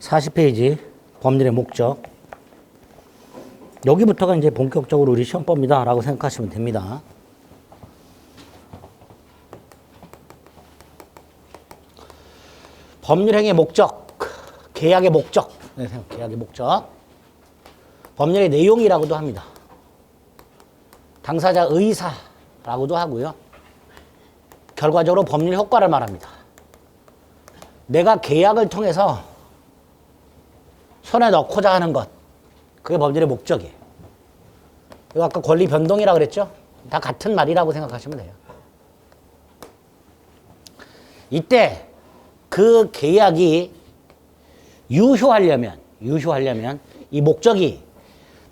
40페이지 법률의 목적. 여기부터가 이제 본격적으로 우리 시험법이다 라고 생각하시면 됩니다. 법률행위의 목적, 계약의 목적. 네, 계약의 목적. 법률의 내용이라고도 합니다. 당사자 의사라고도 하고요. 결과적으로 법률 효과를 말합니다. 내가 계약을 통해서 손에 넣고자 하는 것, 그게 법률의 목적이에요. 이거 아까 권리 변동이라고 그랬죠? 다 같은 말이라고 생각하시면 돼요. 이때 그 계약이 유효하려면 이 목적이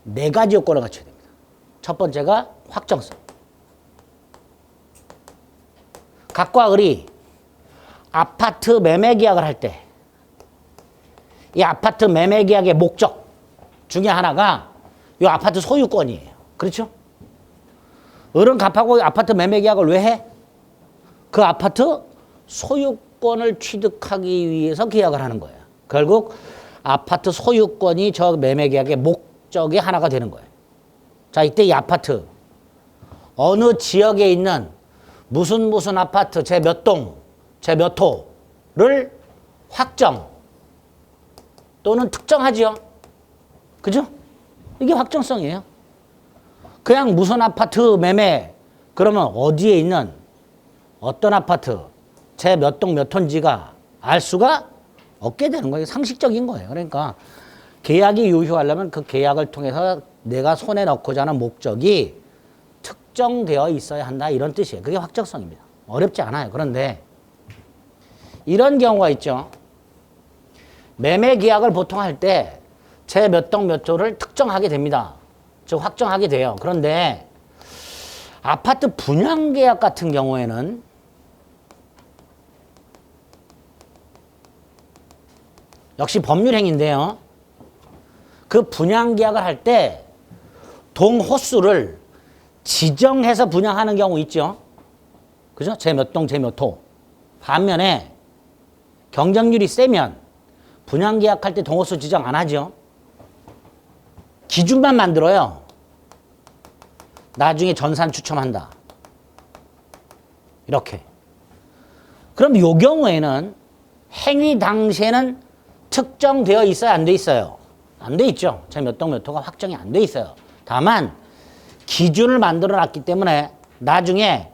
네 가지 요건을 갖춰야 됩니다. 첫 번째가 확정성. 각과 을이 아파트 매매 계약을 할 때 이 아파트 매매 계약의 목적 중에 하나가 이 아파트 소유권이에요. 그렇죠? 을은 갑하고 아파트 매매 계약을 왜 해? 그 아파트 소유권을 취득하기 위해서 계약을 하는 거예요. 결국 아파트 소유권이 저 매매 계약의 목적의 하나가 되는 거예요. 자, 이때 이 아파트 어느 지역에 있는 무슨 아파트 제 몇 동, 제 몇 호를 확정 또는 특정하지요. 그죠? 이게 확정성이에요. 그냥 무슨 아파트 매매 그러면 어디에 있는 어떤 아파트 제 몇 동 몇 호인지가 알 수가 없게 되는 거예요. 상식적인 거예요. 그러니까 계약이 유효하려면 그 계약을 통해서 내가 손에 넣고자 하는 목적이 특정되어 있어야 한다 이런 뜻이에요. 그게 확정성입니다. 어렵지 않아요. 그런데 이런 경우가 있죠. 매매 계약을 보통 할 때 제 몇 동 몇 호를 특정하게 됩니다. 즉 확정하게 돼요. 그런데 아파트 분양 계약 같은 경우에는 역시 법률 행위인데요. 그 분양 계약을 할 때 동 호수를 지정해서 분양하는 경우 있죠. 그죠? 제 몇 동, 제 몇 호. 반면에 경쟁률이 세면 분양 계약할 때 동호수 지정 안 하죠. 기준만 만들어요. 나중에 전산 추첨한다. 이렇게. 그럼 이 경우에는 행위 당시에는 특정되어 있어요? 안 돼 있어요? 안 돼 있죠. 제 몇 동 몇 호가 확정이 안 돼 있어요. 다만 기준을 만들어 놨기 때문에 나중에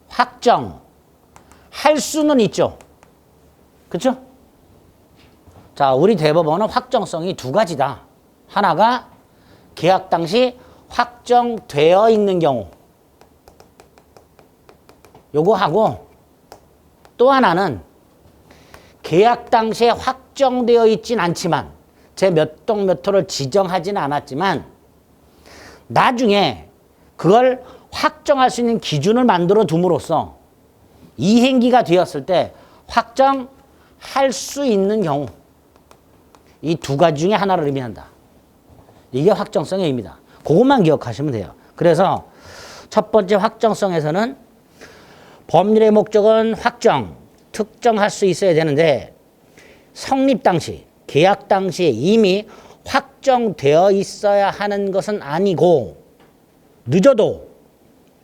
확정할 수는 있죠. 그렇죠? 자, 우리 대법원은 확정성이 두 가지다. 하나가 계약 당시 확정되어 있는 경우 요거 하고 또 하나는 계약 당시에 확정되어 있진 않지만 제 몇 동 몇 호를 지정하지는 않았지만 나중에 그걸 확정할 수 있는 기준을 만들어 둠으로써 이행기가 되었을 때 확정할 수 있는 경우 이 두 가지 중에 하나를 의미한다. 이게 확정성의 의미다. 그것만 기억하시면 돼요. 그래서 첫 번째 확정성에서는 법률의 목적은 확정, 특정할 수 있어야 되는데 성립 당시, 계약 당시에 이미 확정되어 있어야 하는 것은 아니고 늦어도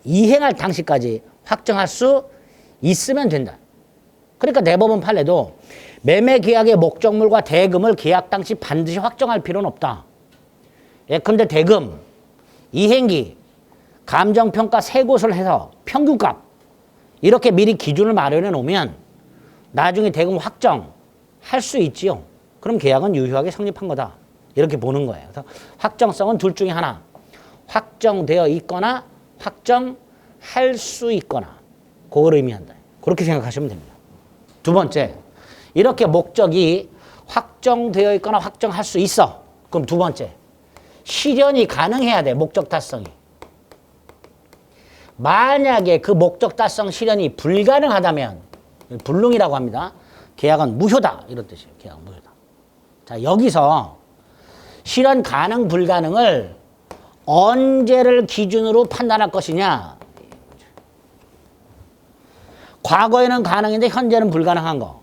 이행할 당시까지 확정할 수 있으면 된다. 그러니까 대법원 판례도 매매 계약의 목적물과 대금을 계약 당시 반드시 확정할 필요는 없다. 예컨대 대금, 이행기, 감정평가 세 곳을 해서 평균값 이렇게 미리 기준을 마련해 놓으면 나중에 대금 확정할 수 있지요. 그럼 계약은 유효하게 성립한 거다. 이렇게 보는 거예요. 그래서 확정성은 둘 중에 하나. 확정되어 있거나 확정할 수 있거나 그걸 의미한다. 그렇게 생각하시면 됩니다. 두 번째, 이렇게 목적이 확정되어 있거나 확정할 수 있어. 그럼 두 번째, 실현이 가능해야 돼. 목적 달성이. 만약에 그 목적 달성 실현이 불가능하다면 불능이라고 합니다. 계약은 무효다. 이런 뜻이에요. 계약은 무효다. 자, 여기서 실현 가능 불가능을 언제를 기준으로 판단할 것이냐. 과거에는 가능인데 현재는 불가능한 거.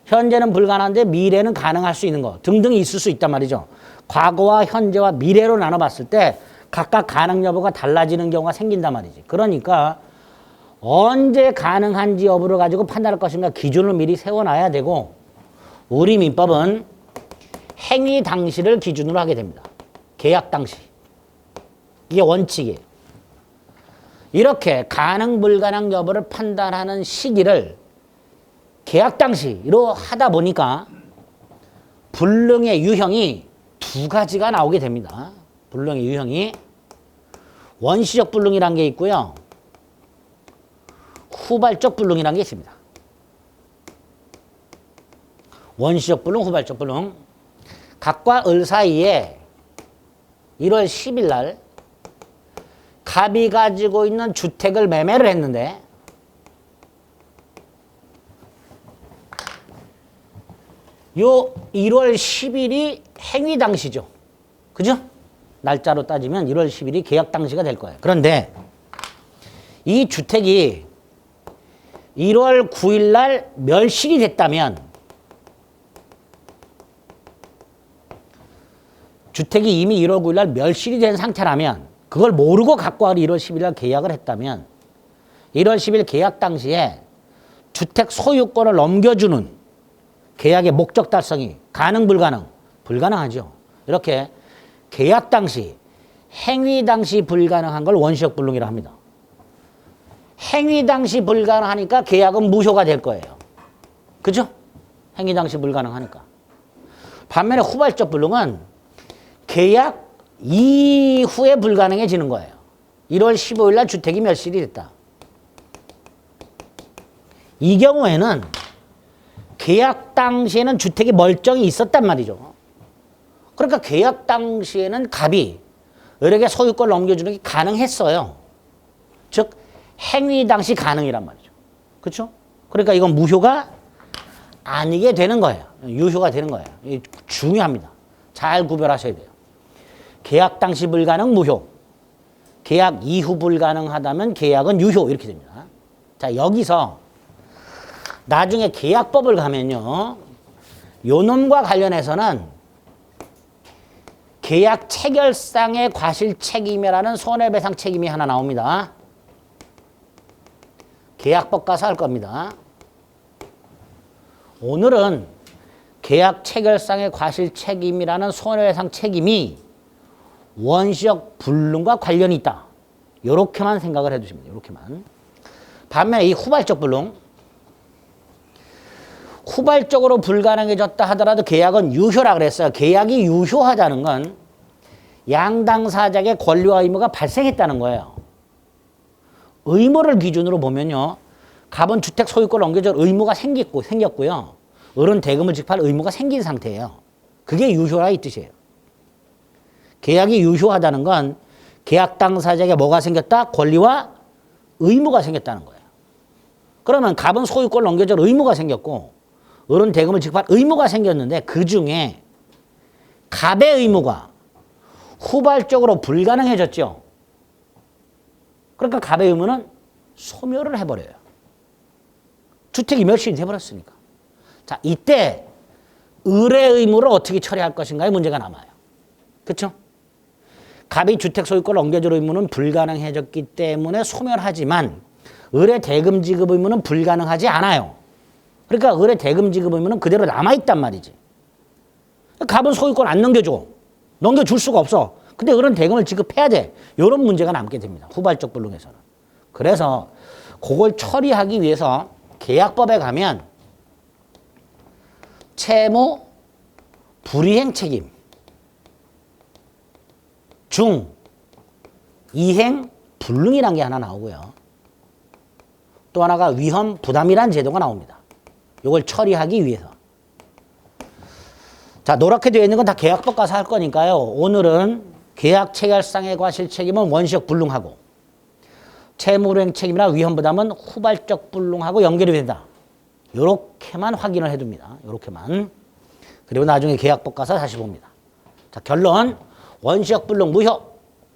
현재는 불가능한데 미래는 가능할 수 있는 거 등등 있을 수 있단 말이죠. 과거와 현재와 미래로 나눠봤을 때 각각 가능 여부가 달라지는 경우가 생긴단 말이지. 그러니까 언제 가능한지 여부를 가지고 판단할 것인가 기준을 미리 세워놔야 되고, 우리 민법은 행위 당시를 기준으로 하게 됩니다. 계약 당시. 이게 원칙이에요. 이렇게 가능 불가능 여부를 판단하는 시기를 계약 당시로 하다 보니까 불능의 유형이 두 가지가 나오게 됩니다. 불능의 유형이 원시적 불능이라는 게 있고요. 후발적 불능이라는 게 있습니다. 원시적 불능, 후발적 불능. 갑과 을 사이에 1월 10일 날 갑이 가지고 있는 주택을 매매를 했는데 요 1월 10일이 행위 당시죠. 그죠? 날짜로 따지면 1월 10일이 계약 당시가 될 거예요. 그런데 이 주택이 1월 9일 날 멸실이 됐다면, 주택이 이미 1월 9일 날 멸실이 된 상태라면, 그걸 모르고 갖고 와서 1월 10일 날 계약을 했다면 1월 10일 계약 당시에 주택 소유권을 넘겨주는 계약의 목적 달성이 가능 불가능? 불가능하죠. 이렇게 계약 당시, 행위 당시 불가능한 걸 원시적 불능이라 합니다. 행위 당시 불가능하니까 계약은 무효가 될 거예요. 그죠? 행위 당시 불가능하니까. 반면에 후발적 불능은 계약 이후에 불가능해지는 거예요. 1월 15일 날 주택이 멸실이 됐다. 이 경우에는 계약 당시에는 주택이 멀쩡히 있었단 말이죠. 그러니까 계약 당시에는 갑이 을에게 소유권을 넘겨주는 게 가능했어요. 즉 행위 당시 가능이란 말이죠. 그렇죠? 그러니까 이건 무효가 아니게 되는 거예요. 유효가 되는 거예요. 중요합니다. 잘 구별하셔야 돼요. 계약 당시 불가능 무효, 계약 이후 불가능하다면 계약은 유효, 이렇게 됩니다. 자, 여기서 나중에 계약법을 가면요, 요 놈과 관련해서는 계약 체결상의 과실책임이라는 손해배상 책임이 하나 나옵니다. 계약법 가서 할 겁니다. 오늘은 계약 체결상의 과실책임이라는 손해배상 책임이 원시적 불능과 관련이 있다. 요렇게만 생각을 해두시면 돼요. 요렇게만. 반면에 이 후발적 불능, 후발적으로 불가능해졌다 하더라도 계약은 유효라 그랬어요. 계약이 유효하다는 건 양당사자에게 권리와 의무가 발생했다는 거예요. 의무를 기준으로 보면요, 갑은 주택 소유권을 넘겨줄 의무가 생겼고요. 을은 대금을 지급할 의무가 생긴 상태예요. 그게 유효라 이 뜻이에요. 계약이 유효하다는 건 계약 당사자에게 뭐가 생겼다? 권리와 의무가 생겼다는 거예요. 그러면 갑은 소유권을 넘겨줄 의무가 생겼고 을은 대금을 지급할 의무가 생겼는데 그 중에 갑의 의무가 후발적으로 불가능해졌죠. 그러니까 갑의 의무는 소멸을 해버려요. 주택이 멸실이 돼버렸으니까. 자, 이때 을의 의무를 어떻게 처리할 것인가의 문제가 남아요. 그렇죠? 갑이 주택 소유권을 넘겨줄 의무는 불가능해졌기 때문에 소멸하지만 을의 대금 지급 의무는 불가능하지 않아요. 그러니까 을의 대금 지급 의무는 그대로 남아있단 말이지. 갑은 소유권 안 넘겨줘. 넘겨줄 수가 없어. 근데 을은 대금을 지급해야 돼. 이런 문제가 남게 됩니다. 후발적 불능에서는. 그래서 그걸 처리하기 위해서 계약법에 가면 채무 불이행 책임 중 이행 불능이라는 게 하나 나오고요. 또 하나가 위험 부담이라는 제도가 나옵니다. 이걸 처리하기 위해서. 자, 노랗게 되어 있는 건 다 계약법 가서 할 거니까요. 오늘은 계약 체결상의 과실 책임은 원시적 불능하고 채무불이행 책임이나 위험 부담은 후발적 불능하고 연결이 된다. 이렇게만 확인을 해둡니다. 이렇게만. 그리고 나중에 계약법 가서 다시 봅니다. 자, 결론. 원시적 불능 무효,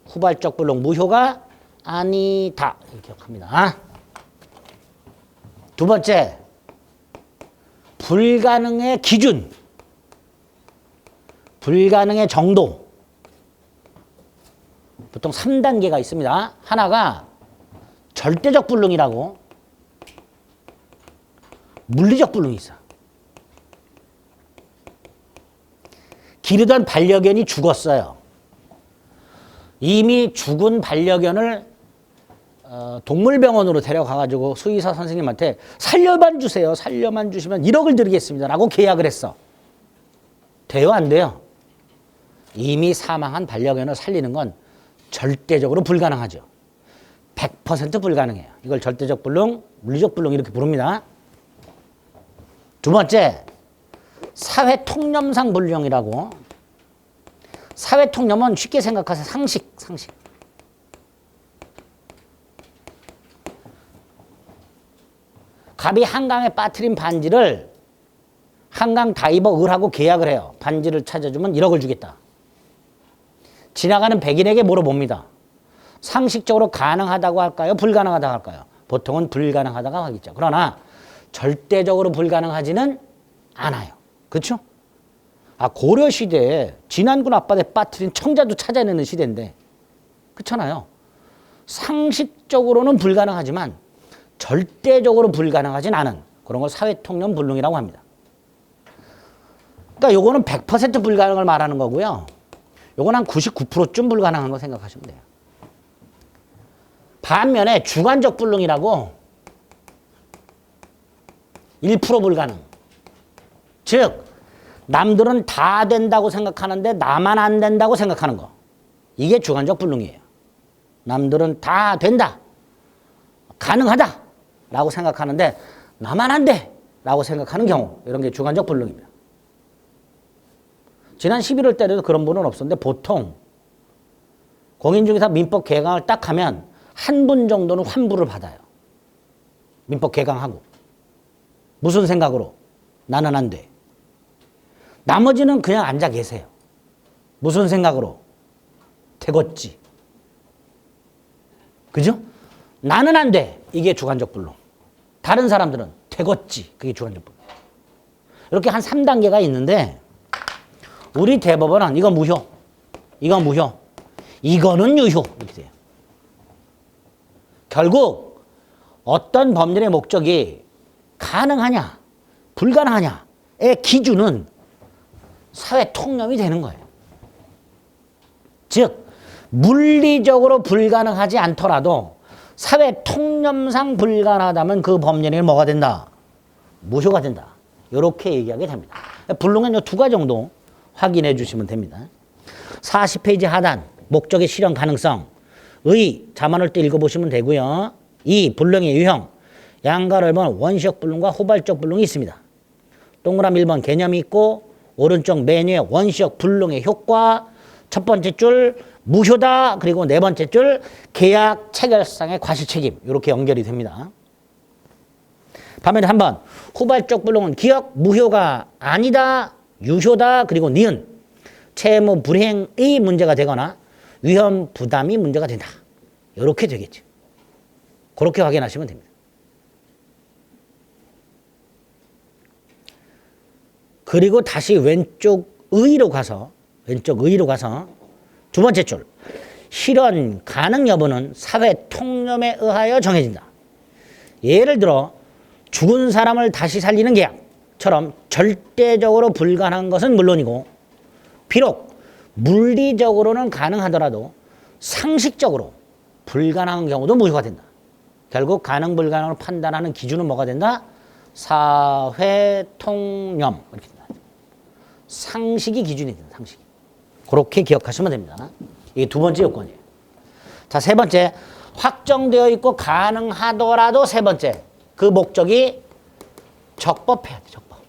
후발적 불능 무효가 아니다. 이렇게 기억합니다. 두 번째, 불가능의 기준, 불가능의 정도, 보통 3단계가 있습니다. 하나가 절대적 불능이라고, 물리적 불능이 있어. 기르던 반려견이 죽었어요. 이미 죽은 반려견을 동물병원으로 데려가가지고 수의사 선생님한테 살려만 주세요. 살려만 주시면 1억을 드리겠습니다. 라고 계약을 했어. 돼요? 안 돼요? 이미 사망한 반려견을 살리는 건 절대적으로 불가능하죠. 100% 불가능해요. 이걸 절대적 불능, 물리적 불능 이렇게 부릅니다. 두 번째, 사회통념상 불능이라고. 사회통념은 쉽게 생각하세요. 상식. 갑이 한강에 빠뜨린 반지를 한강 다이버 을하고 계약을 해요. 반지를 찾아주면 1억을 주겠다. 지나가는 백인에게 물어봅니다. 상식적으로 가능하다고 할까요? 불가능하다고 할까요? 보통은 불가능하다고 하겠죠. 그러나 절대적으로 불가능하지는 않아요. 그렇죠? 고려시대에 진안군 앞바다에 빠뜨린 청자도 찾아내는 시대인데, 그렇잖아요. 상식적으로는 불가능하지만 절대적으로 불가능하진 않은 그런 걸 사회통념 불능이라고 합니다. 그러니까 요거는 100% 불가능을 말하는 거고요. 요건 한 99%쯤 불가능한 거 생각하시면 돼요. 반면에 주관적 불능이라고 1% 불가능. 즉 남들은 다 된다고 생각하는데 나만 안 된다고 생각하는 거. 이게 주관적 불능이에요. 남들은 다 된다. 가능하다. 라고 생각하는데 나만 안 돼. 라고 생각하는 경우. 이런 게 주관적 불능입니다. 지난 11월 때에도 그런 분은 없었는데 보통 공인중개사 민법 개강을 딱 하면 한 분 정도는 환불을 받아요. 민법 개강하고. 무슨 생각으로? 나는 안 돼. 나머지는 그냥 앉아 계세요. 무슨 생각으로? 되겠지. 그죠? 나는 안 돼. 이게 주관적 불능. 다른 사람들은 되겠지. 그게 주관적 불능. 이렇게 한 3단계가 있는데 우리 대법원은 이거 무효. 이거 무효. 이거는 유효. 이렇게 돼요. 결국 어떤 법률의 목적이 가능하냐, 불가능하냐의 기준은 사회 통념이 되는 거예요. 즉 물리적으로 불가능하지 않더라도 사회 통념상 불가능하다면 그 법률이 뭐가 된다? 무효가 된다. 이렇게 얘기하게 됩니다. 불능은 이 두 가지 정도 확인해 주시면 됩니다. 40페이지 하단 목적의 실현 가능성 의 자만을 때 읽어보시면 되고요. 2. 불능의 유형 양가 넓은 원시적 불능과 호발적 불능이 있습니다. 동그라미 1번 개념이 있고 오른쪽 메뉴에 원시적 불능의 효과 첫 번째 줄 무효다. 그리고 네 번째 줄 계약 체결상의 과실책임 이렇게 연결이 됩니다. 반면에 한번 후발적 불능은 기억 무효가 아니다. 유효다. 그리고 니은 채무 불행의 문제가 되거나 위험 부담이 문제가 된다. 이렇게 되겠죠. 그렇게 확인하시면 됩니다. 그리고 다시 왼쪽 의로 가서 두 번째 줄 실현 가능 여부는 사회 통념에 의하여 정해진다. 예를 들어 죽은 사람을 다시 살리는 계약처럼 절대적으로 불가능한 것은 물론이고 비록 물리적으로는 가능하더라도 상식적으로 불가능한 경우도 무효가 된다. 결국 가능 불가능을 판단하는 기준은 뭐가 된다? 사회 통념 이렇게 된다. 상식이 기준이 된다. 상식. 그렇게 기억하시면 됩니다. 이게 두 번째 요건이에요. 자, 세 번째 확정되어 있고 가능하더라도 세 번째 그 목적이 적법해야 돼. 적법.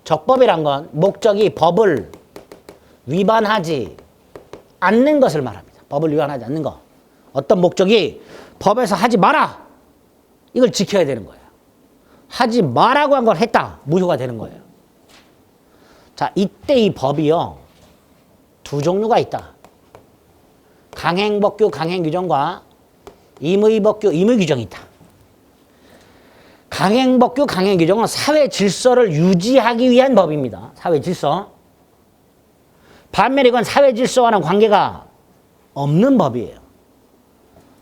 적법이란 건 목적이 법을 위반하지 않는 것을 말합니다. 법을 위반하지 않는 것. 어떤 목적이 법에서 하지 마라. 이걸 지켜야 되는 거예요. 하지 마라고 한 걸 했다. 무효가 되는 거예요. 자, 이때 이 법이요. 두 종류가 있다. 강행법규 강행규정과 임의법규 임의규정이 있다. 강행법규, 강행규정은 사회 질서를 유지하기 위한 법입니다. 사회 질서. 반면에 이건 사회 질서와는 관계가 없는 법이에요.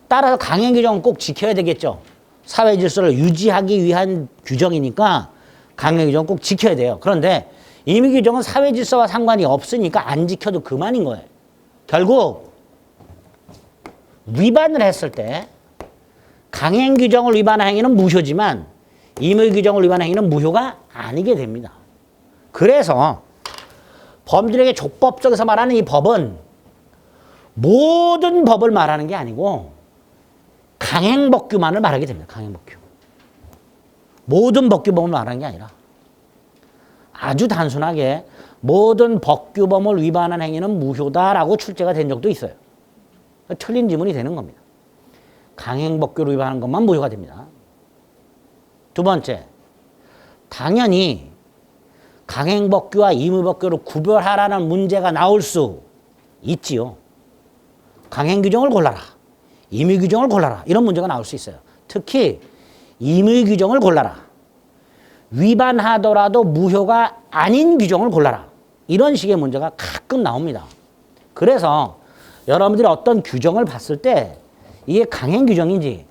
따라서 강행규정은 꼭 지켜야 되겠죠. 사회 질서를 유지하기 위한 규정이니까 강행규정은 꼭 지켜야 돼요. 그런데 임의규정은 사회 질서와 상관이 없으니까 안 지켜도 그만인 거예요. 결국 위반을 했을 때 강행규정을 위반한 행위는 무효지만 임의규정을 위반한 행위는 무효가 아니게 됩니다. 그래서 범죄력의 족법 속에서 말하는 이 법은 모든 법을 말하는 게 아니고 강행법규만을 말하게 됩니다. 강행법규. 모든 법규범을 말하는 게 아니라 아주 단순하게 모든 법규범을 위반한 행위는 무효다라고 출제가 된 적도 있어요. 틀린 지문이 되는 겁니다. 강행법규를 위반한 것만 무효가 됩니다. 두 번째, 당연히 강행법규와 임의법규를 구별하라는 문제가 나올 수 있지요. 강행규정을 골라라. 임의규정을 골라라. 이런 문제가 나올 수 있어요. 특히 임의규정을 골라라. 위반하더라도 무효가 아닌 규정을 골라라. 이런 식의 문제가 가끔 나옵니다. 그래서 여러분들이 어떤 규정을 봤을 때 이게 강행규정인지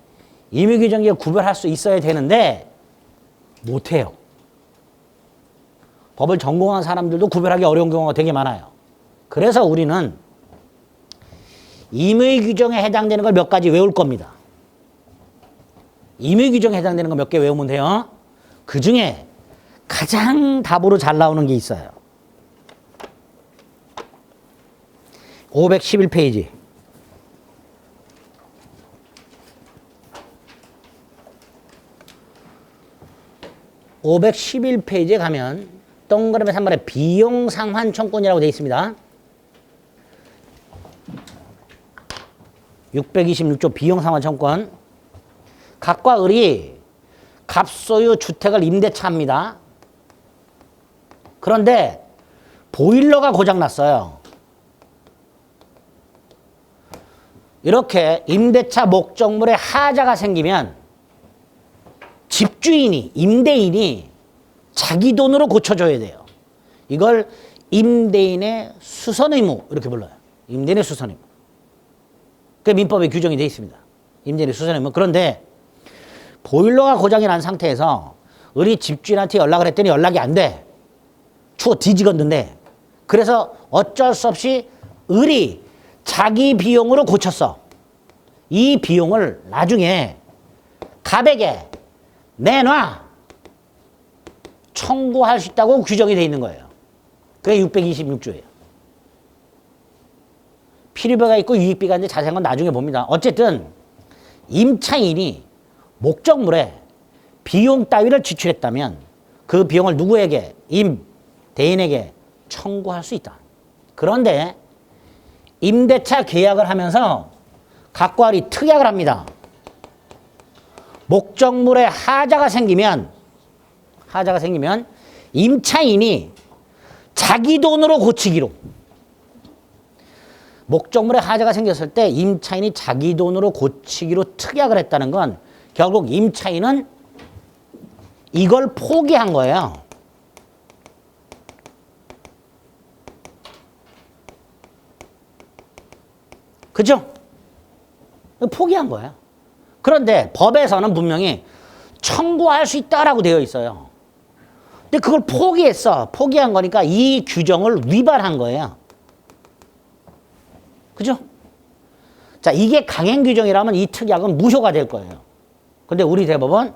임의규정인지 구별할 수 있어야 되는데 못해요. 법을 전공한 사람들도 구별하기 어려운 경우가 되게 많아요. 그래서 우리는 임의규정에 해당되는 걸 몇 가지 외울 겁니다. 임의규정에 해당되는 거 몇 개 외우면 돼요. 그 중에 가장 답으로 잘 나오는 게 있어요. 511페이지. (511페이지에) 가면 동그라미 3번에 비용상환 청구권이라고 되어 있습니다. 626조 비용상환 청구권. 갑과 을이 갑소유 주택을 임대차합니다. 그런데 보일러가 고장났어요. 이렇게 임대차 목적물에 하자가 생기면 집주인이, 임대인이 자기 돈으로 고쳐줘야 돼요. 이걸 임대인의 수선의무 이렇게 불러요. 임대인의 수선의무. 그게 민법에 규정이 되어 있습니다. 임대인의 수선의무. 그런데 보일러가 고장이 난 상태에서 을이 집주인한테 연락을 했더니 연락이 안 돼. 추워 뒤지겠는데. 그래서 어쩔 수 없이 을이 자기 비용으로 고쳤어. 이 비용을 나중에 갑에게 내놔. 청구할 수 있다고 규정이 되어 있는 거예요. 그게 626조예요. 필요비가 있고 유익비가 있는데 자세한 건 나중에 봅니다. 어쨌든 임차인이 목적물에 비용 따위를 지출했다면 그 비용을 누구에게? 임대인에게 청구할 수 있다. 그런데 임대차 계약을 하면서 갑과 을이 특약을 합니다. 목적물에 하자가 생기면 임차인이 자기 돈으로 고치기로. 목적물에 하자가 생겼을 때 임차인이 자기 돈으로 고치기로 특약을 했다는 건 결국 임차인은 이걸 포기한 거예요. 그죠? 포기한 거예요. 그런데 법에서는 분명히 청구할 수 있다라고 되어 있어요. 근데 그걸 포기했어. 포기한 거니까 이 규정을 위반한 거예요. 그죠? 자, 이게 강행 규정이라면 이 특약은 무효가 될 거예요. 근데 우리 대법원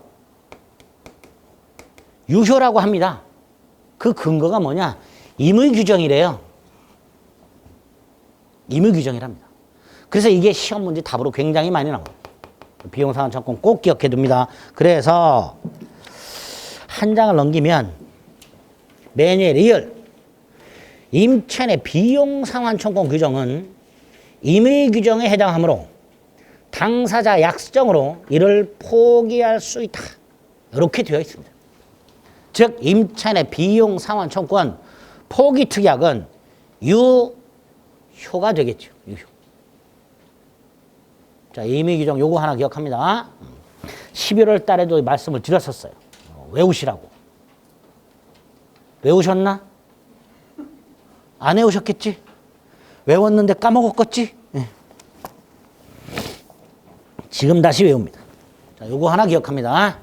유효라고 합니다. 그 근거가 뭐냐? 임의 규정이래요. 임의 규정이랍니다. 그래서 이게 시험 문제 답으로 굉장히 많이 나와요. 비용상환 청구권 꼭 기억해 둡니다. 그래서 한 장을 넘기면 매뉴얼 2열 임차인의 비용상환 청구권 규정은 임의 규정에 해당하므로 당사자 약정으로 이를 포기할 수 있다. 이렇게 되어 있습니다. 즉 임차인의 비용상환 청구권 포기 특약은 유효가 되겠죠. 유효. 자, 임의 규정 요거 하나 기억합니다. 11월 달에도 말씀을 드렸었어요. 외우시라고. 외우셨나? 안 외우셨겠지? 외웠는데 까먹었겠지? 네. 지금 다시 외웁니다. 자, 요거 하나 기억합니다.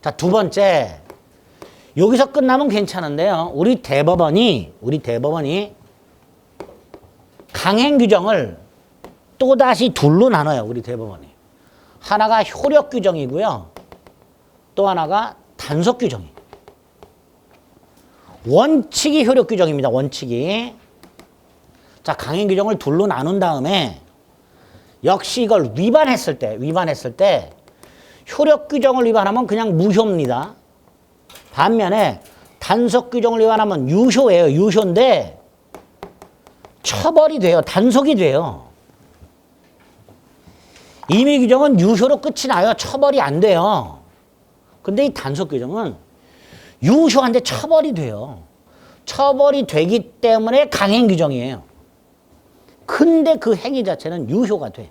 자, 두 번째. 여기서 끝나면 괜찮은데요. 우리 대법원이 강행 규정을 또다시 둘로 나눠요. 우리 대법원이. 하나가 효력 규정이고요. 또 하나가 단속 규정이에요. 원칙이 효력 규정입니다. 원칙이. 자, 강행 규정을 둘로 나눈 다음에 역시 이걸 위반했을 때 효력 규정을 위반하면 그냥 무효입니다. 반면에 단속 규정을 위반하면 유효예요. 유효인데 처벌이 돼요. 단속이 돼요. 임의 규정은 유효로 끝이 나요. 처벌이 안 돼요. 근데 이 단속 규정은 유효한데 처벌이 돼요. 처벌이 되기 때문에 강행 규정이에요. 근데 그 행위 자체는 유효가 돼.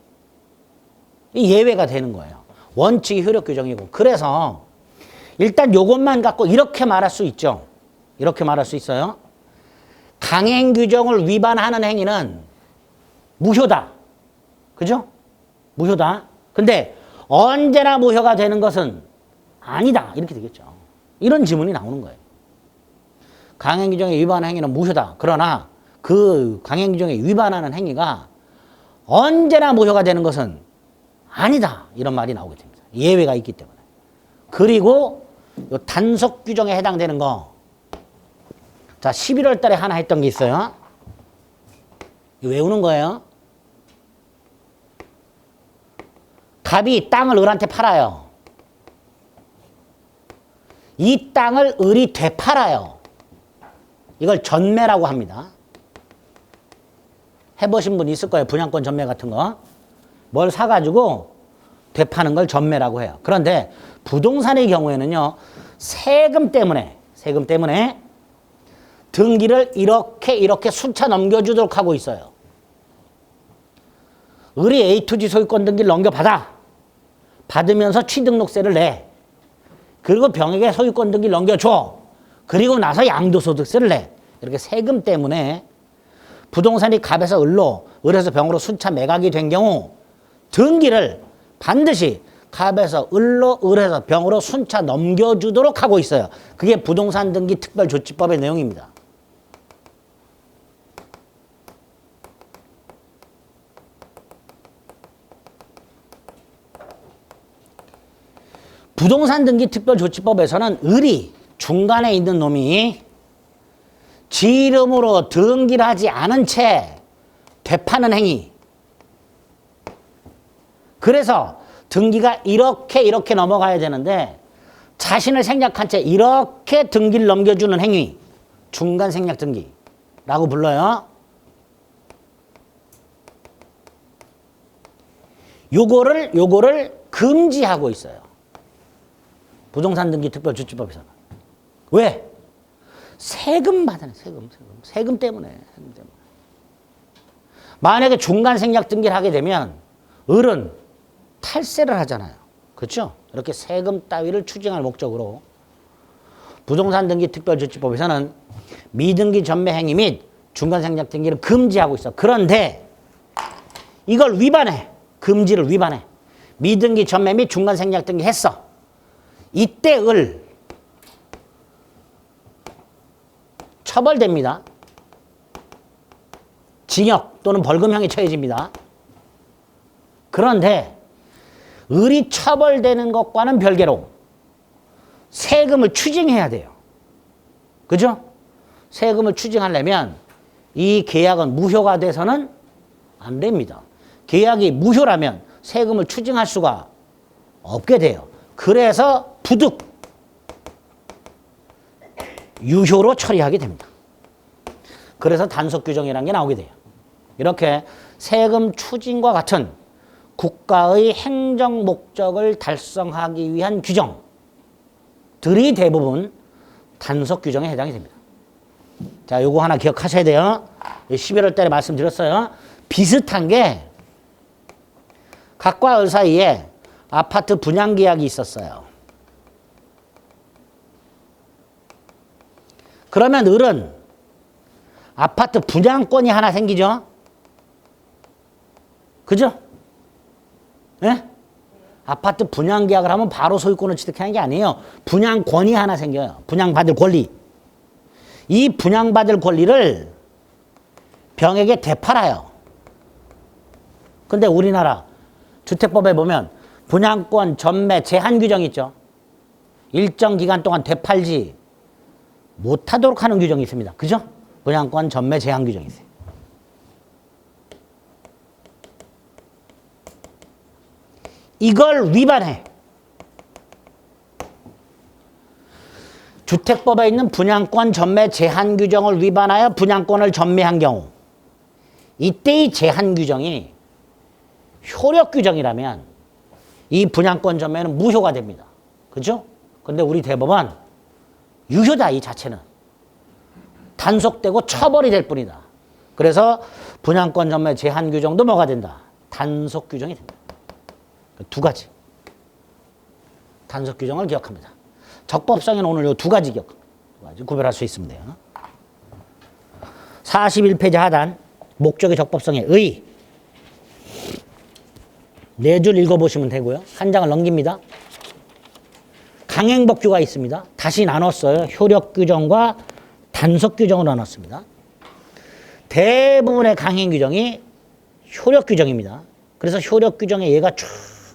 예외가 되는 거예요. 원칙이 효력 규정이고. 그래서 일단 요것만 갖고 이렇게 말할 수 있죠. 이렇게 말할 수 있어요. 강행 규정을 위반하는 행위는 무효다. 그죠? 무효다. 근데 언제나 무효가 되는 것은 아니다. 이렇게 되겠죠. 이런 지문이 나오는 거예요. 강행 규정에 위반하는 행위는 무효다. 그러나 그 강행 규정에 위반하는 행위가 언제나 무효가 되는 것은 아니다. 이런 말이 나오게 됩니다. 예외가 있기 때문에. 그리고 요 단속 규정에 해당되는 거. 자, 11월 달에 하나 했던 게 있어요. 이거 외우는 거예요. 갑이 땅을 을한테 팔아요. 이 땅을 을이 되팔아요. 이걸 전매라고 합니다. 해보신 분 있을 거예요. 분양권 전매 같은 거. 뭘 사가지고 되파는 걸 전매라고 해요. 그런데 부동산의 경우에는요. 세금 때문에 등기를 이렇게 순차 넘겨주도록 하고 있어요. 을이 A2G 소유권 등기를 넘겨받아. 받으면서 취등록세를 내. 그리고 병에게 소유권 등기를 넘겨줘. 그리고 나서 양도소득세를 내. 이렇게 세금 때문에 부동산이 갑에서 을로, 을에서 병으로 순차 매각이 된 경우 등기를 반드시 갑에서 을로, 을에서 병으로 순차 넘겨주도록 하고 있어요. 그게 부동산 등기 특별조치법의 내용입니다. 부동산 등기 특별조치법에서는 을이 중간에 있는 놈이 지 이름으로 등기를 하지 않은 채 되파는 행위. 그래서 등기가 이렇게 넘어가야 되는데 자신을 생략한 채 이렇게 등기를 넘겨주는 행위. 중간 생략 등기라고 불러요. 요거를 금지하고 있어요. 부동산 등기 특별조치법에서는. 왜? 세금 받아내. 세금 때문에. 만약에 중간 생략 등기를 하게 되면 을은 탈세를 하잖아요. 그렇죠? 이렇게 세금 따위를 추징할 목적으로 부동산 등기 특별조치법에서는 미등기 전매 행위 및 중간 생략 등기를 금지하고 있어. 그런데 이걸 위반해. 금지를 위반해. 미등기 전매 및 중간 생략 등기 했어. 이때 을 처벌됩니다. 징역 또는 벌금형에 처해집니다. 그런데 을이 처벌되는 것과는 별개로 세금을 추징해야 돼요. 그죠? 세금을 추징하려면 이 계약은 무효가 돼서는 안 됩니다. 계약이 무효라면 세금을 추징할 수가 없게 돼요. 그래서 부득 유효로 처리하게 됩니다. 그래서 단속 규정이라는 게 나오게 돼요. 이렇게 세금 추징과 같은 국가의 행정 목적을 달성하기 위한 규정들이 대부분 단속 규정에 해당이 됩니다. 자, 요거 하나 기억하셔야 돼요. 11월 달에 말씀드렸어요. 비슷한 게 갑과 을 사이에 아파트 분양 계약이 있었어요. 그러면 을은 아파트 분양권이 하나 생기죠? 그죠? 예? 아파트 분양 계약을 하면 바로 소유권을 취득하는 게 아니에요. 분양권이 하나 생겨요. 분양받을 권리. 이 분양받을 권리를 병에게 되팔아요. 근데 우리나라 주택법에 보면 분양권 전매 제한 규정이 있죠. 일정 기간 동안 되팔지 못하도록 하는 규정이 있습니다. 그죠? 분양권 전매 제한 규정이 있어요. 이걸 위반해. 주택법에 있는 분양권 전매 제한 규정을 위반하여 분양권을 전매한 경우 이때의 제한 규정이 효력 규정이라면 이 분양권 전매는 무효가 됩니다. 그렇죠? 근데 우리 대법원 유효다 이 자체는. 단속되고 처벌이 될 뿐이다. 그래서 분양권 전매 제한 규정도 뭐가 된다? 단속 규정이 된다. 두 가지. 단속 규정을 기억합니다. 적법성에는 오늘 이 두 가지 구별할 수 있으면 돼요. 41페이지 하단 목적의 적법성의 의. 네 줄 읽어보시면 되고요. 한 장을 넘깁니다. 강행법규가 있습니다. 다시 나눴어요. 효력 규정과 단속 규정으로 나눴습니다. 대부분의 강행 규정이 효력 규정입니다. 그래서 효력 규정에 얘가 쭉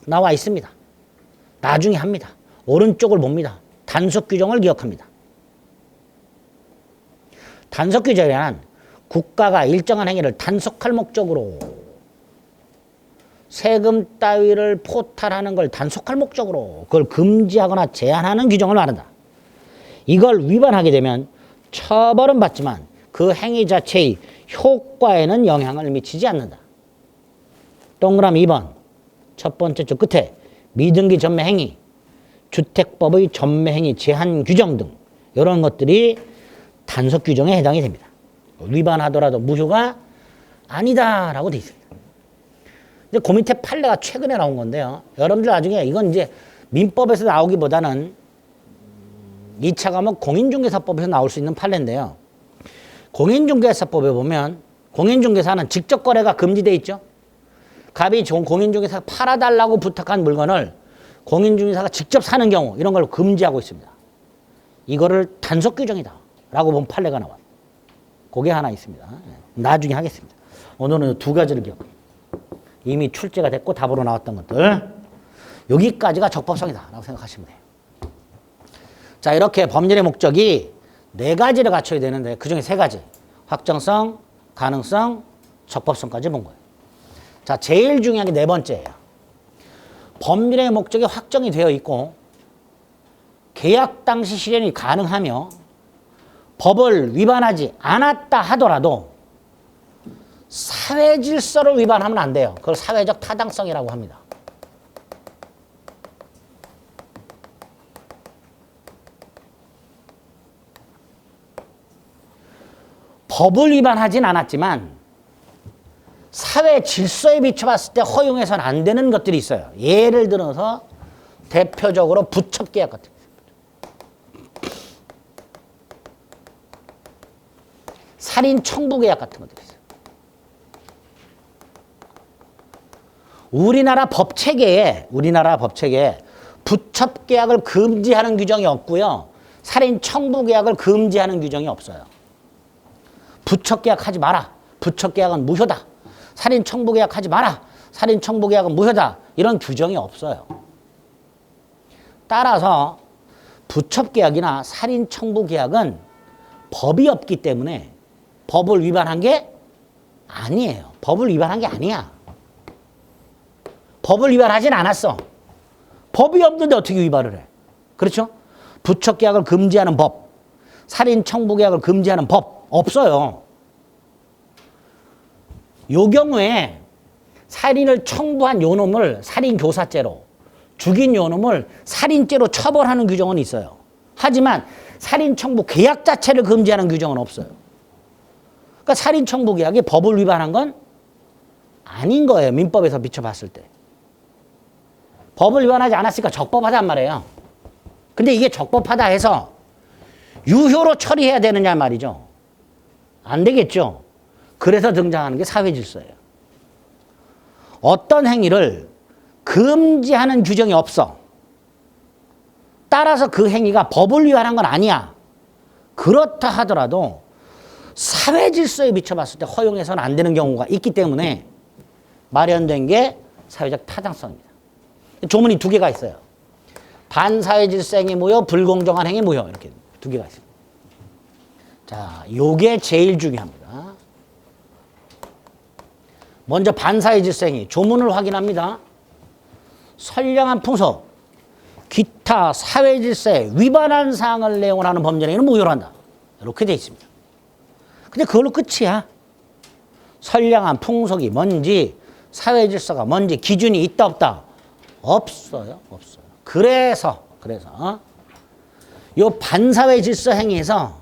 나와 있습니다. 나중에 합니다. 오른쪽을 봅니다. 단속 규정을 기억합니다. 단속 규정이란 국가가 일정한 행위를 단속할 목적으로 세금 따위를 포탈하는 걸 단속할 목적으로 그걸 금지하거나 제한하는 규정을 말한다. 이걸 위반하게 되면 처벌은 받지만 그 행위 자체의 효과에는 영향을 미치지 않는다. 동그라미 2번 첫 번째 줄 끝에 미등기 전매 행위, 주택법의 전매 행위 제한 규정 등 이런 것들이 단속 규정에 해당이 됩니다. 위반하더라도 무효가 아니다라고 돼 있습니다. 근데 그 밑에 판례가 최근에 나온 건데요. 여러분들 나중에 이건 이제 민법에서 나오기보다는 2차 과목 공인중개사법에서 나올 수 있는 판례인데요. 공인중개사법에 보면 공인중개사는 직접 거래가 금지돼 있죠. 갑이 공인중개사가 팔아달라고 부탁한 물건을 공인중개사가 직접 사는 경우 이런 걸 금지하고 있습니다. 이거를 단속 규정이다 라고 본 판례가 나와요. 그게 하나 있습니다. 나중에 하겠습니다. 오늘은 두 가지를 기억합니다. 이미 출제가 됐고 답으로 나왔던 것들. 여기까지가 적법성이다 라고 생각하시면 돼요. 자, 이렇게 법률의 목적이 네 가지를 갖춰야 되는데 그중에 세 가지. 확정성, 가능성, 적법성까지 본 거예요. 자, 제일 중요한 게 네 번째예요. 법률의 목적이 확정이 되어 있고 계약 당시 실현이 가능하며 법을 위반하지 않았다 하더라도 사회 질서를 위반하면 안 돼요. 그걸 사회적 타당성이라고 합니다. 법을 위반하진 않았지만 사회 질서에 비춰봤을 때 허용해서는 안 되는 것들이 있어요. 예를 들어서 대표적으로 부첩계약 같은 거. 살인 청부계약 같은 것들이 있어요. 우리나라 법체계에 부첩계약을 금지하는 규정이 없고요. 살인 청부계약을 금지하는 규정이 없어요. 부첩계약 하지 마라. 부첩계약은 무효다. 살인 청부계약 하지 마라. 살인 청부계약은 무효다. 이런 규정이 없어요. 따라서 부첩계약이나 살인 청부계약은 법이 없기 때문에 법을 위반한 게 아니에요. 법을 위반한 게 아니야. 법을 위반하진 않았어. 법이 없는데 어떻게 위반을 해? 그렇죠? 부첩계약을 금지하는 법, 살인 청부계약을 금지하는 법 없어요. 요 경우에 살인을 청부한 요 놈을 살인교사죄로, 죽인 요 놈을 살인죄로 처벌하는 규정은 있어요. 하지만 살인 청부 계약 자체를 금지하는 규정은 없어요. 그러니까 살인 청부 계약이 법을 위반한 건 아닌 거예요. 민법에서 비춰봤을 때. 법을 위반하지 않았으니까 적법하단 말이에요. 근데 이게 적법하다 해서 유효로 처리해야 되느냐 말이죠. 안 되겠죠. 그래서 등장하는 게 사회질서예요. 어떤 행위를 금지하는 규정이 없어. 따라서 그 행위가 법을 위반한 건 아니야. 그렇다 하더라도 사회질서에 비춰봤을 때 허용해서는 안 되는 경우가 있기 때문에 마련된 게 사회적 타당성입니다. 조문이 두 개가 있어요. 반사회질서 행위 무효, 불공정한 행위 무효 이렇게 두 개가 있습니다. 자, 요게 제일 중요합니다. 먼저 반사회질서 행위 조문을 확인합니다. 선량한 풍속, 기타 사회질서에 위반한 사항을 내용을 하는 범죄는 무효로 한다. 이렇게 돼 있습니다. 근데 그걸로 끝이야. 선량한 풍속이 뭔지, 사회질서가 뭔지 기준이 있다 없다? 없어요. 없어요. 그래서 요 반사회질서 행위에서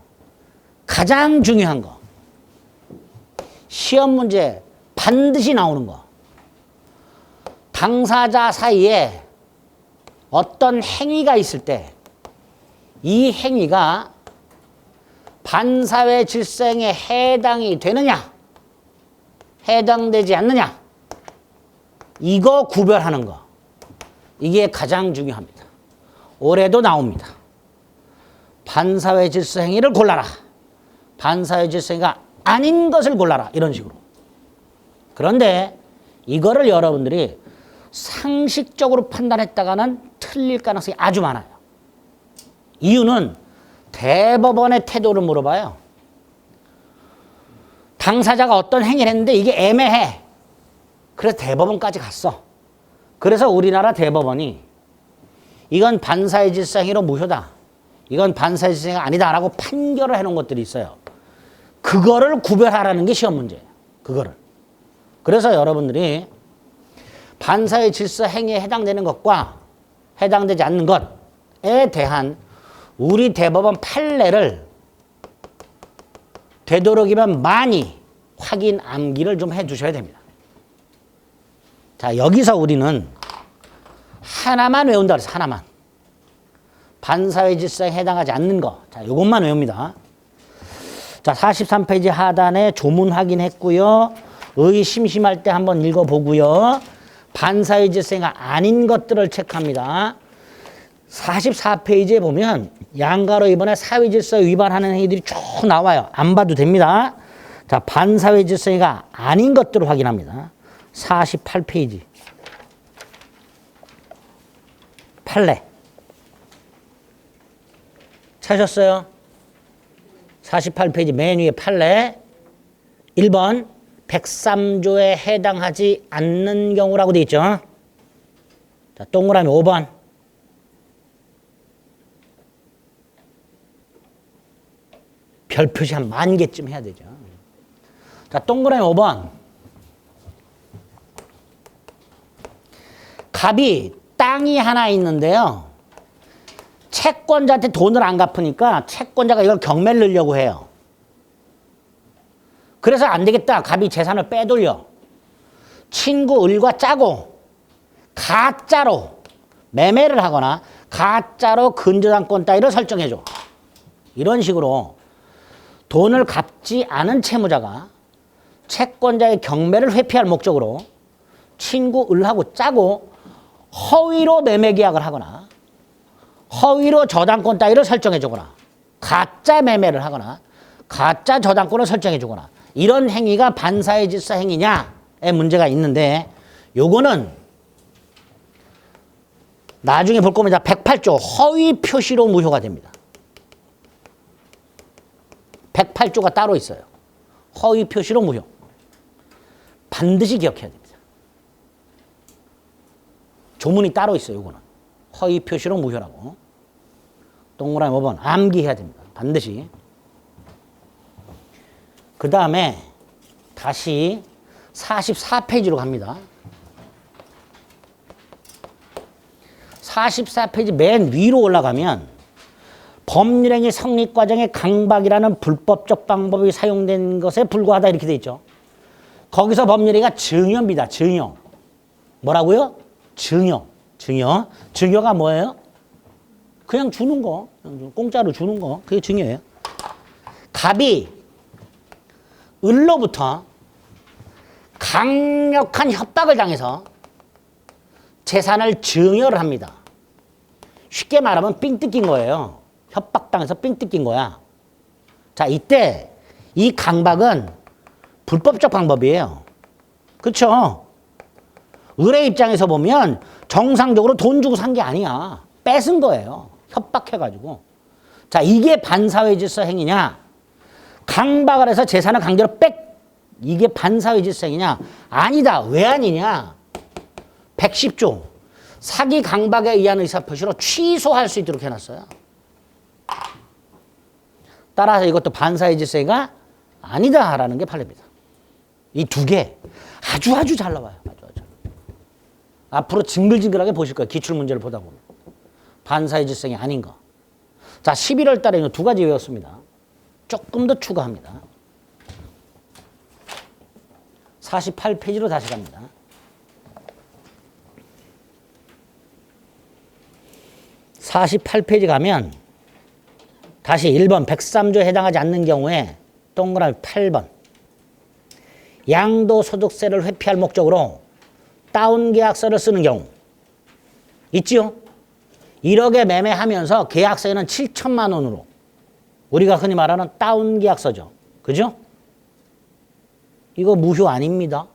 가장 중요한 거, 시험 문제 반드시 나오는 거, 당사자 사이에 어떤 행위가 있을 때 이 행위가 반사회 질서행위에 해당이 되느냐, 해당되지 않느냐, 이거 구별하는 거. 이게 가장 중요합니다. 올해도 나옵니다. 반사회 질서 행위를 골라라. 반사회 질서 행위가 아닌 것을 골라라. 이런 식으로. 그런데 이거를 여러분들이 상식적으로 판단했다가는 틀릴 가능성이 아주 많아요. 이유는 대법원의 태도를 물어봐요. 당사자가 어떤 행위를 했는데 이게 애매해. 그래서 대법원까지 갔어. 그래서 우리나라 대법원이 이건 반사회 질서 행위로 무효다. 이건 반사회 질서 행위가 아니다라고 판결을 해놓은 것들이 있어요. 그거를 구별하라는 게 시험 문제예요. 그거를. 그래서 여러분들이 반사회 질서 행위에 해당되는 것과 해당되지 않는 것에 대한 우리 대법원 판례를 되도록이면 많이 확인 암기를 좀 해두셔야 됩니다. 자, 여기서 우리는 하나만 외운다 그래서 하나만. 반사회 질서에 해당하지 않는 거. 자, 이것만 외웁니다. 자, 43페이지 하단에 조문 확인했고요. 심심할 때 한번 읽어보고요. 반사회 질서가 아닌 것들을 체크합니다. 44페이지에 보면 양가로 이번에 사회질서 위반하는 행위들이 쭉 나와요. 안 봐도 됩니다. 자, 반사회 질서가 아닌 것들을 확인합니다. 48페이지. 판례. 찾으셨어요? 48페이지 맨 위에 판례. 1번 103조에 해당하지 않는 경우라고 되어 있죠. 자, 동그라미 5번. 별 표시 한 10,000개쯤 해야 되죠. 자, 동그라미 5번. 갑이 땅이 하나 있는데요. 채권자한테 돈을 안 갚으니까 채권자가 이걸 경매를 넣으려고 해요. 그래서 안 되겠다. 갑이 재산을 빼돌려. 친구 을과 짜고 가짜로 매매를 하거나 가짜로 근저당권 따위를 설정해줘. 이런 식으로 돈을 갚지 않은 채무자가 채권자의 경매를 회피할 목적으로 친구 을하고 짜고 허위로 매매 계약을 하거나 허위로 저당권 따위를 설정해 주거나 가짜 매매를 하거나 가짜 저당권을 설정해 주거나 이런 행위가 반사회 질서 행위냐에 문제가 있는데 요거는 나중에 볼 겁니다. 108조 허위 표시로 무효가 됩니다. 108조가 따로 있어요. 허위 표시로 무효. 반드시 기억해야 됩니다. 조문이 따로 있어요. 요거는. 허위 표시로 무효라고. 동그라미 5번 암기해야 됩니다. 반드시. 그 다음에 다시 44페이지로 갑니다. 44페이지 맨 위로 올라가면 법률행위 성립 과정에 강박이라는 불법적 방법이 사용된 것에 불과하다 이렇게 돼 있죠. 거기서 법률행위가 증여입니다. 증여. 뭐라고요? 증여. 증여. 증여가 뭐예요? 그냥 주는 거. 그냥 공짜로 주는 거. 그게 증여예요. 갑이 을로부터 강력한 협박을 당해서 재산을 증여를 합니다. 쉽게 말하면 삥 뜯긴 거예요. 협박당해서 삥 뜯긴 거야. 자, 이때 이 강박은 불법적 방법이에요. 그렇죠? 을의 입장에서 보면 정상적으로 돈 주고 산 게 아니야. 뺏은 거예요. 협박해가지고. 자, 이게 반사회 질서 행위냐? 강박을 해서 재산을 강제로 이게 반사회 질서 행위냐? 아니다. 왜 아니냐? 110조. 사기 강박에 의한 의사표시로 취소할 수 있도록 해놨어요. 따라서 이것도 반사회 질서 행위가 아니다라는 게 판례입니다. 이 두 개 아주 잘 나와요. 아주. 앞으로 징글징글하게 보실 거예요. 기출문제를 보다 보면. 반사회 질서 행위 아닌 거. 자, 11월 달에 이 두 가지 외웠습니다. 조금 더 추가합니다. 48페이지로 다시 갑니다. (48페이지) 가면 다시 1번 103조에 해당하지 않는 경우에 동그라미 8번 양도소득세를 회피할 목적으로 다운계약서를 쓰는 경우 있지요? 1억에 매매하면서 계약서에는 7천만 원으로 우리가 흔히 말하는 다운계약서죠. 그죠? 이거 무효 아닙니다.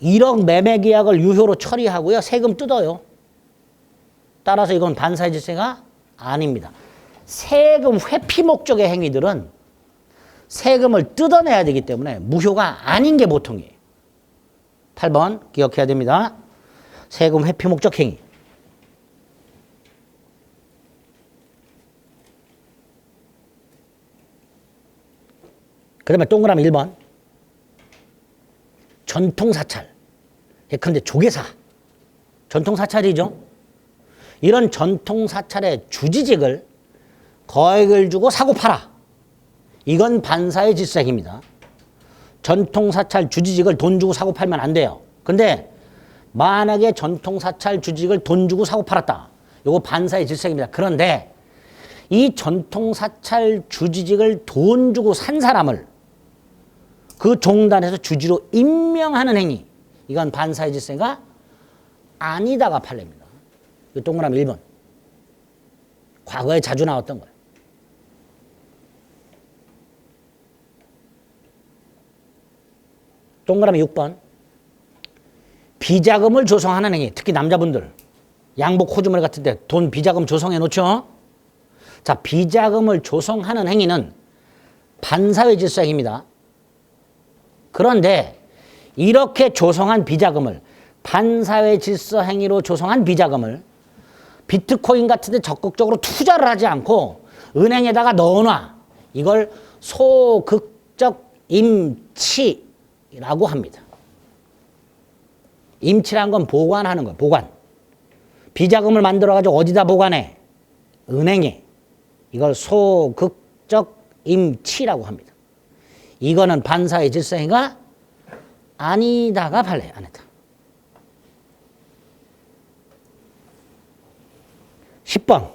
1억 매매계약을 유효로 처리하고요. 세금 뜯어요. 따라서 이건 반사회 질서가 아닙니다. 세금 회피 목적의 행위들은 세금을 뜯어내야 되기 때문에 무효가 아닌 게 보통이에요. 8번 기억해야 됩니다. 세금 회피 목적 행위. 그 다음에 동그라미 1번 전통사찰. 예컨대 조계사. 전통사찰이죠. 이런 전통사찰의 주지직을 거액을 주고 사고 팔아. 이건 반사회 질서행위입니다. 전통사찰 주지직을 돈 주고 사고 팔면 안 돼요. 근데 만약에 전통사찰 주지직을 돈 주고 사고 팔았다. 이거 반사회 질서행위입니다. 그런데 이 전통사찰 주지직을 돈 주고 산 사람을 그 종단에서 주지로 임명하는 행위. 이건 반사회 질서가 아니다가 판례입니다. 이 동그라미 1번. 과거에 자주 나왔던 거예요. 동그라미 6번. 비자금을 조성하는 행위. 특히 남자분들. 양복 호주머니 같은 데 돈 비자금 조성해 놓죠. 자, 비자금을 조성하는 행위는 반사회 질서 행위입니다. 그런데 이렇게 조성한 비자금을 반사회 질서 행위로 조성한 비자금을 비트코인 같은 데 적극적으로 투자를 하지 않고 은행에다가 넣어놔. 이걸 소극적 임치라고 합니다. 임치란 건 보관하는 거예요. 보관. 비자금을 만들어가지고 어디다 보관해? 은행에. 이걸 소극적 임치라고 합니다. 이거는 반사회 질서 행위가 아니다가 판례 아니다. 10번.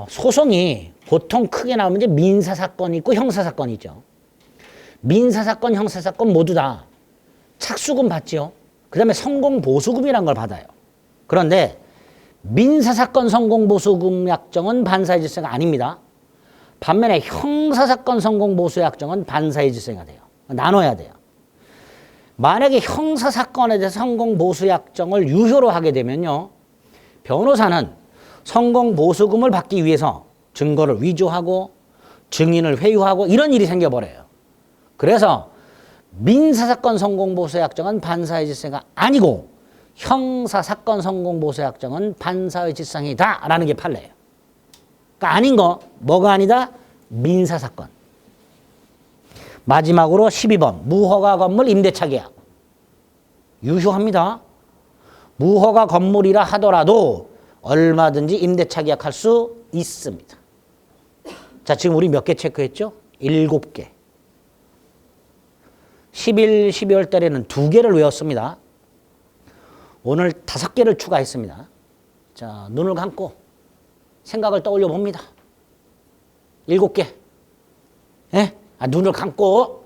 소송이 보통 크게 나오면 이제 민사사건이 있고 형사사건이 있죠. 민사사건, 형사사건 모두 다 착수금 받지요. 그 다음에 성공보수금이라는 걸 받아요. 그런데 민사사건 성공보수금 약정은 반사회 질서가 아닙니다. 반면에 형사사건 성공보수 약정은 반사회 질서가 돼요. 나눠야 돼요. 만약에 형사사건에 대해서 성공보수 약정을 유효로 하게 되면요. 변호사는 성공보수금을 받기 위해서 증거를 위조하고 증인을 회유하고 이런 일이 생겨버려요. 그래서 민사사건 성공보수 약정은 반사회 질서가 아니고 형사사건 성공보수 약정은 반사회 질서이다 라는 게 판례예요. 그러니까 아닌 거 뭐가 아니다? 민사사건. 마지막으로 12번 무허가 건물 임대차 계약. 유효합니다. 무허가 건물이라 하더라도 얼마든지 임대차 계약할 수 있습니다. 자, 지금 우리 몇 개 체크했죠? 7개. 11, 12월 달에는 2개를 외웠습니다. 오늘 5개를 추가했습니다. 자, 눈을 감고 생각을 떠올려 봅니다. 7개. 예? 눈을 감고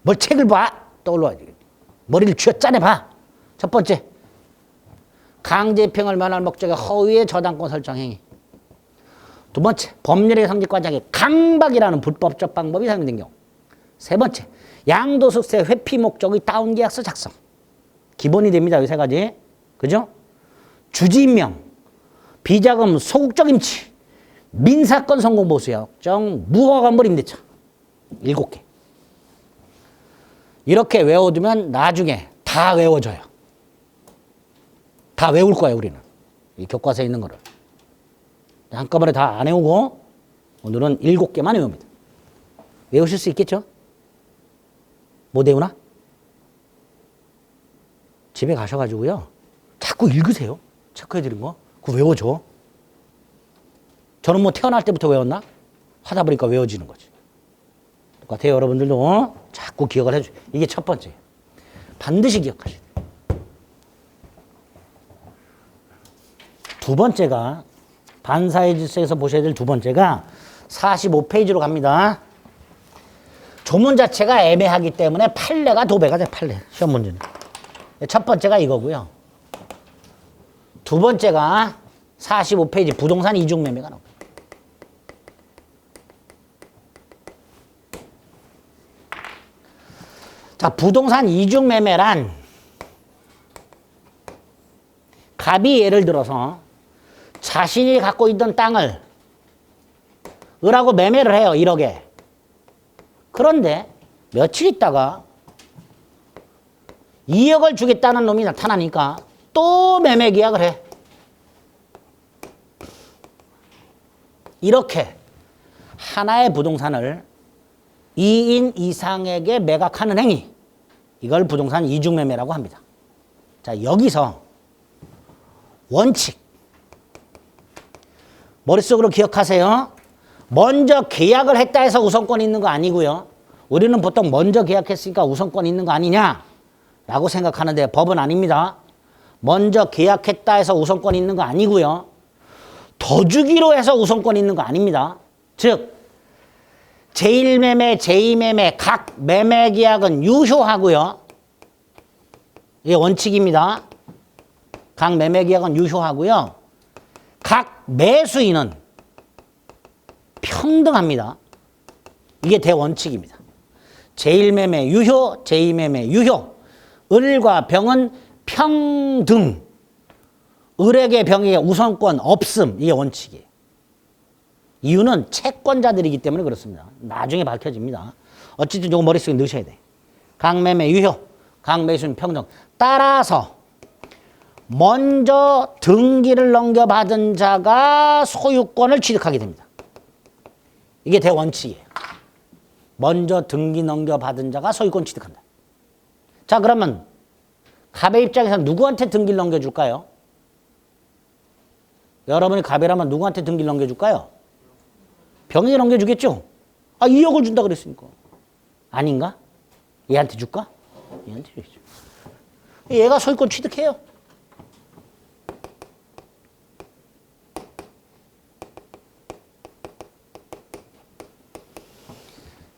뭘 책을 봐. 떠올려야지. 머리를 쥐어짜내 봐. 첫 번째. 강제평을 면할 목적의 허위의 저당권 설정 행위. 두 번째. 법률의 성립 과정에 강박이라는 불법적 방법이 사용된 경우. 세 번째. 양도소득세 회피 목적의 다운계약서 작성. 기본이 됩니다. 이 세 가지. 그죠? 주지임명, 비자금 소극적 임치, 민사건 성공보수 약정, 무허가물 임대차. 7개. 이렇게 외워두면 나중에 다 외워져요. 다 외울 거예요, 우리는. 이 교과서에 있는 거를. 한꺼번에 다 안 외우고 오늘은 7개만 외웁니다. 외우실 수 있겠죠? 못 외우나? 집에 가셔가지고요. 자꾸 읽으세요. 체크해드린 거. 그거 외워줘. 저는 뭐 태어날 때부터 외웠나? 하다 보니까 외워지는 거지. 똑같아요. 여러분들도 자꾸 기억을 해줘. 이게 첫 번째. 반드시 기억하셔야 돼요. 두 번째가 반사회 질서에서 보셔야 될 두 번째가 45페이지로 갑니다. 조문 자체가 애매하기 때문에 판례가 도배가 돼. 판례. 시험 문제는. 첫 번째가 이거고요. 두 번째가 45페이지 부동산 이중 매매가 나옵니다. 자, 부동산 이중 매매란 갑이 예를 들어서 자신이 갖고 있던 땅을 을하고 매매를 해요. 1억에. 그런데 며칠 있다가 2억을 주겠다는 놈이 나타나니까 또 매매 계약을 해. 이렇게 하나의 부동산을 2인 이상에게 매각하는 행위. 이걸 부동산 이중매매라고 합니다. 자, 여기서 원칙. 머릿속으로 기억하세요. 먼저 계약을 했다 해서 우선권이 있는 거 아니고요. 우리는 보통 먼저 계약했으니까 우선권이 있는 거 아니냐 라고 생각하는데 법은 아닙니다. 먼저 계약했다 해서 우선권이 있는 거 아니고요. 더 주기로 해서 우선권이 있는 거 아닙니다. 즉 제1매매, 제2매매 각 매매 계약은 유효하고요. 이게 원칙입니다. 각 매매 계약은 유효하고요. 각 매수인은 평등합니다. 이게 대원칙입니다. 제1매매 유효, 제2매매 유효. 을과 병은 평등. 을에게 병에게 우선권 없음. 이게 원칙이에요. 이유는 채권자들이기 때문에 그렇습니다. 나중에 밝혀집니다. 어쨌든 이거 머릿속에 넣으셔야 돼. 각 매매 유효, 각 매수인 평등. 따라서 먼저 등기를 넘겨받은 자가 소유권을 취득하게 됩니다. 이게 대원칙이에요. 먼저 등기 넘겨받은 자가 소유권 취득한다. 자, 그러면 갑의 입장에서 누구한테 등기를 넘겨줄까요? 여러분이 갑이라면 누구한테 등기를 넘겨줄까요? 병에게 넘겨주겠죠? 2억을 준다 그랬으니까. 아닌가? 얘한테 줄까? 얘한테 주겠죠. 얘가 소유권 취득해요.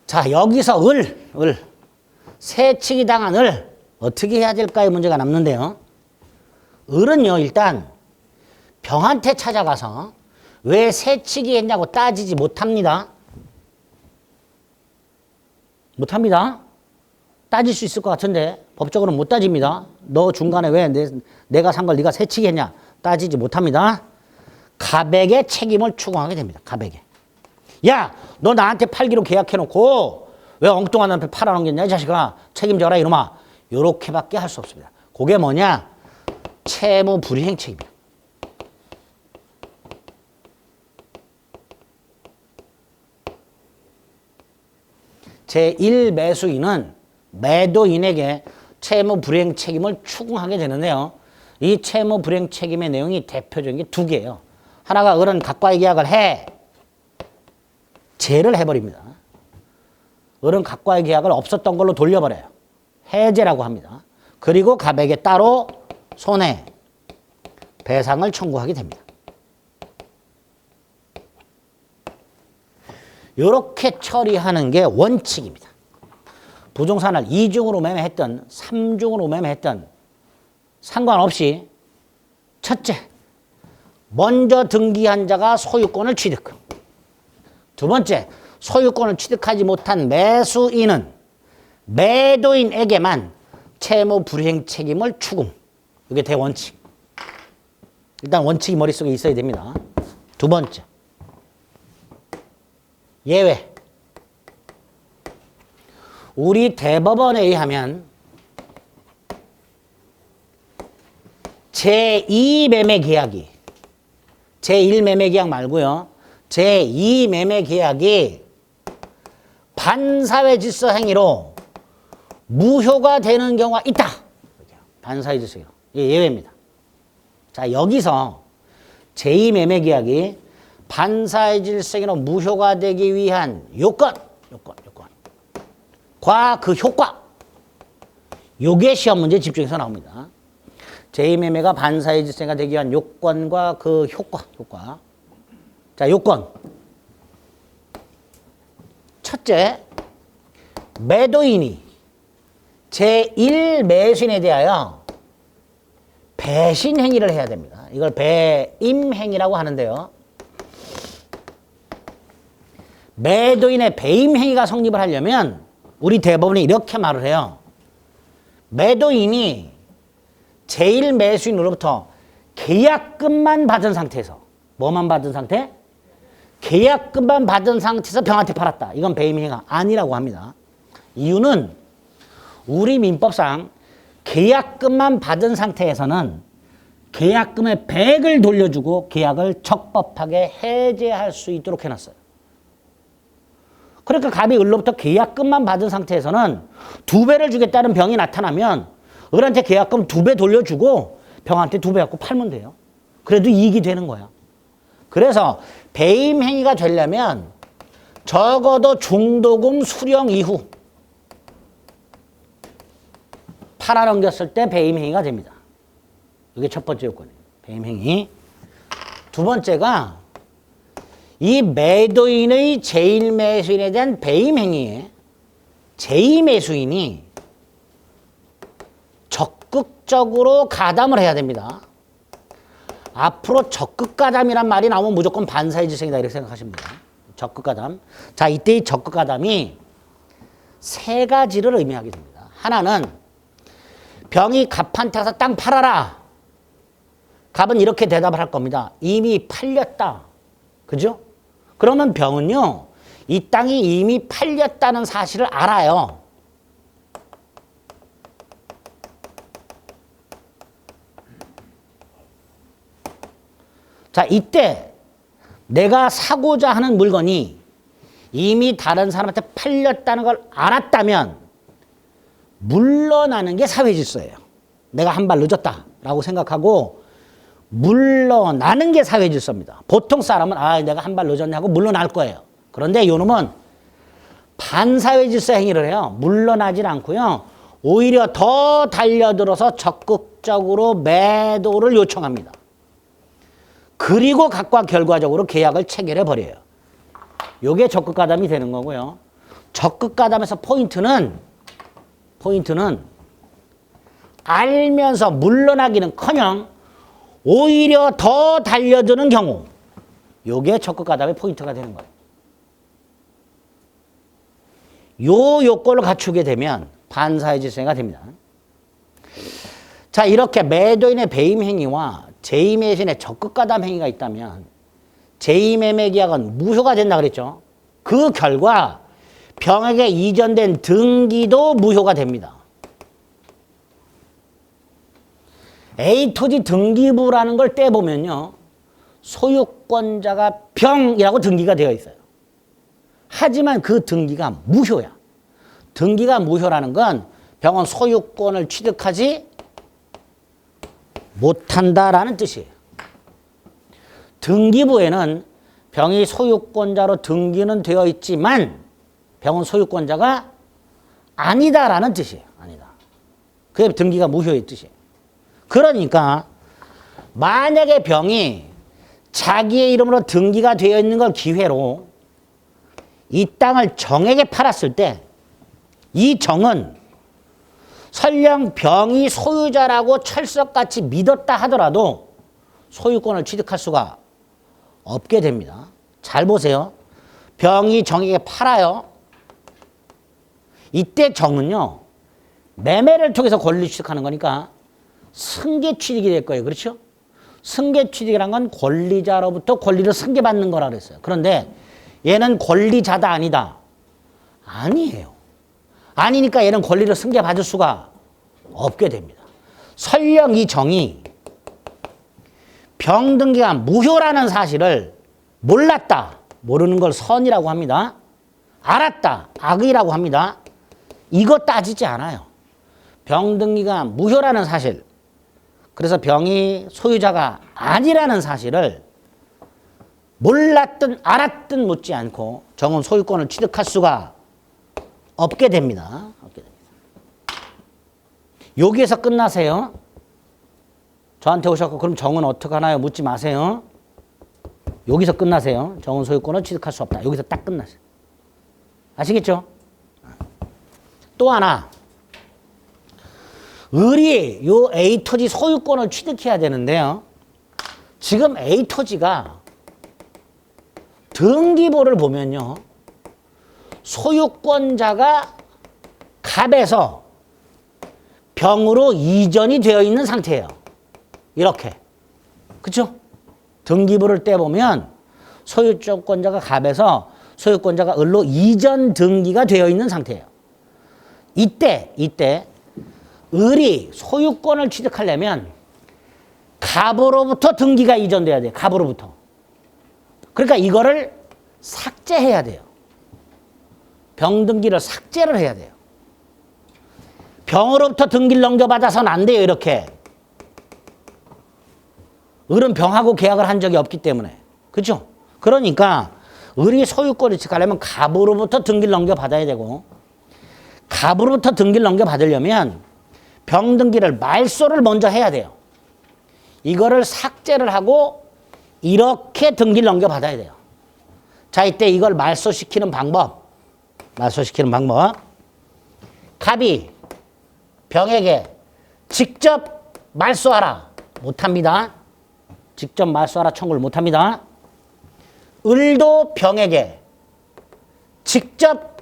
자, 여기서 세칙이 당한 을 어떻게 해야 될까의 문제가 남는데요. 을은요, 일단 병한테 찾아가서 왜 세칙이 했냐고 따지지 못합니다. 못합니다. 따질 수 있을 것 같은데 법적으로는 못 따집니다. 너 중간에 왜 내가 산 걸 네가 세칙이 했냐 따지지 못합니다. 갑에게 책임을 추궁하게 됩니다. 갑에게. 야, 너 나한테 팔기로 계약해놓고 왜 엉뚱한 남편 팔아넘겼냐 이 자식아. 책임져라 이놈아. 요렇게밖에 할 수 없습니다. 그게 뭐냐? 채무 불이행 책임이야. 제1매수인은 매도인에게 채무 불이행 책임을 추궁하게 되는데요. 이 채무 불이행 책임의 내용이 대표적인 게 2개예요. 하나가 을은 각과의 계약을 해. 제를 해버립니다. 을은 갑과의 계약을 없었던 걸로 돌려버려요. 해제라고 합니다. 그리고 갑에게 따로 손해, 배상을 청구하게 됩니다. 이렇게 처리하는 게 원칙입니다. 부동산을 2중으로 매매했든 3중으로 매매했든 상관없이 첫째, 먼저 등기한 자가 소유권을 취득. 두 번째, 소유권을 취득하지 못한 매수인은 매도인에게만 채무 불이행 책임을 추궁. 이게 대원칙. 일단 원칙이 머릿속에 있어야 됩니다. 두 번째, 예외. 우리 대법원에 의하면 제2 매매 계약이, 제1 매매 계약 말고요. 제2 매매 계약이 반사회 질서 행위로 무효가 되는 경우가 있다. 반사회 질서 행위로. 이게 예외입니다. 자, 여기서 제2 매매 계약이 반사회 질서 행위로 무효가 되기 위한 요건과 그 효과. 요게 시험 문제 집중해서 나옵니다. 제2 매매가 반사회 질서 행위가 되기 위한 요건과 그 효과. 자, 요건. 첫째, 매도인이 제1 매수인에 대하여 배신 행위를 해야 됩니다. 이걸 배임 행위라고 하는데요. 매도인의 배임 행위가 성립을 하려면 우리 대법원이 이렇게 말을 해요. 매도인이 제1 매수인으로부터 계약금만 받은 상태에서, 뭐만 받은 상태? 계약금만 받은 상태에서 병한테 팔았다. 이건 배임 행위가 아니라고 합니다. 이유는 우리 민법상 계약금만 받은 상태에서는 계약금의 100을 돌려주고 계약을 적법하게 해제할 수 있도록 해놨어요. 그러니까 갑이 을로부터 계약금만 받은 상태에서는 2배를 주겠다는 병이 나타나면 을한테 계약금 2배 돌려주고 병한테 2배 갖고 팔면 돼요. 그래도 이익이 되는 거야. 그래서 배임 행위가 되려면 적어도 중도금 수령 이후 팔아넘겼을 때 배임 행위가 됩니다. 이게 첫 번째 요건이에요. 배임 행위. 두 번째가 이 매도인의 제1 매수인에 대한 배임 행위에 제2 매수인이 적극적으로 가담을 해야 됩니다. 앞으로 적극가담이란 말이 나오면 무조건 반사의 질서이다 이렇게 생각하시면 돼요. 적극가담. 자, 이때 이 적극가담이 세 가지를 의미하게 됩니다. 하나는 병이 갑한테 가서 땅 팔아라. 갑은 이렇게 대답을 할 겁니다. 이미 팔렸다. 그죠? 그러면 병은요, 이 땅이 이미 팔렸다는 사실을 알아요. 자, 이때 내가 사고자 하는 물건이 이미 다른 사람한테 팔렸다는 걸 알았다면 물러나는 게 사회질서예요. 내가 한 발 늦었다라고 생각하고 물러나는 게 사회질서입니다. 보통 사람은 내가 한 발 늦었냐고 물러날 거예요. 그런데 요놈은 반사회질서 행위를 해요. 물러나질 않고요. 오히려 더 달려들어서 적극적으로 매도를 요청합니다. 그리고 각과 결과적으로 계약을 체결해 버려요. 요게 적극가담이 되는 거고요. 적극가담에서 포인트는 알면서 물러나기는커녕 오히려 더 달려드는 경우, 요게 적극가담의 포인트가 되는 거예요. 요 요건을 갖추게 되면 반사회 질서가 됩니다. 자, 이렇게 매도인의 배임 행위와 제2 매수인의 적극가담 행위가 있다면 제2 매매 계약은 무효가 된다 그랬죠. 그 결과 병에게 이전된 등기도 무효가 됩니다. A토지 등기부라는 걸 떼보면요, 소유권자가 병이라고 등기가 되어 있어요. 하지만 그 등기가 무효야. 등기가 무효라는 건 병은 소유권을 취득하지 못한다라는 뜻이에요. 등기부에는 병이 소유권자로 등기는 되어 있지만 병원 소유권자가 아니다라는 뜻이에요. 아니다. 그게 등기가 무효의 뜻이에요. 그러니까 만약에 병이 자기의 이름으로 등기가 되어 있는 걸 기회로 이 땅을 정에게 팔았을 때 이 정은 설령 병이 소유자라고 철석같이 믿었다 하더라도 소유권을 취득할 수가 없게 됩니다. 잘 보세요. 병이 정에게 팔아요. 이때 정은요. 매매를 통해서 권리 취득하는 거니까 승계 취득이 될 거예요. 그렇죠? 승계 취득이란 건 권리자로부터 권리를 승계받는 거라 그랬어요. 그런데 얘는 권리자다 아니다. 아니에요. 아니니까 얘는 권리를 승계받을 수가 없게 됩니다. 설령 이 정이 병등기가 무효라는 사실을 몰랐다. 모르는 걸 선이라고 합니다. 알았다. 악의라고 합니다. 이거 따지지 않아요. 병등기가 무효라는 사실, 그래서 병이 소유자가 아니라는 사실을 몰랐든 알았든 묻지 않고 정은 소유권을 취득할 수가 없게 됩니다. 여기에서 끝나세요. 저한테 오셨고 그럼 정은 어떻게 하나요? 묻지 마세요. 여기서 끝나세요. 정은 소유권을 취득할 수 없다. 여기서 딱 끝나세요. 아시겠죠? 또 하나. 을이 요 A 토지 소유권을 취득해야 되는데요. 지금 A 토지가 등기부를 보면요. 소유권자가 갑에서 병으로 이전이 되어 있는 상태예요. 이렇게. 그렇죠? 등기부를 떼보면 소유권자가 갑에서 소유권자가 을로 이전 등기가 되어 있는 상태예요. 이때 을이 소유권을 취득하려면 갑으로부터 등기가 이전돼야 돼요. 갑으로부터. 그러니까 이거를 삭제해야 돼요. 병등기를 삭제를 해야 돼요. 병으로부터 등기를 넘겨받아서는 안 돼요. 이렇게. 을은 병하고 계약을 한 적이 없기 때문에. 그렇죠? 그러니까 을이 소유권을 취득하려면 갑으로부터 등기를 넘겨받아야 되고, 갑으로부터 등기를 넘겨받으려면 병등기를 말소를 먼저 해야 돼요. 이거를 삭제를 하고 이렇게 등기를 넘겨받아야 돼요. 자, 이때 이걸 말소시키는 방법. 갑이 병에게 직접 말소하라. 못합니다. 직접 말소하라 청구를 못합니다. 을도 병에게 직접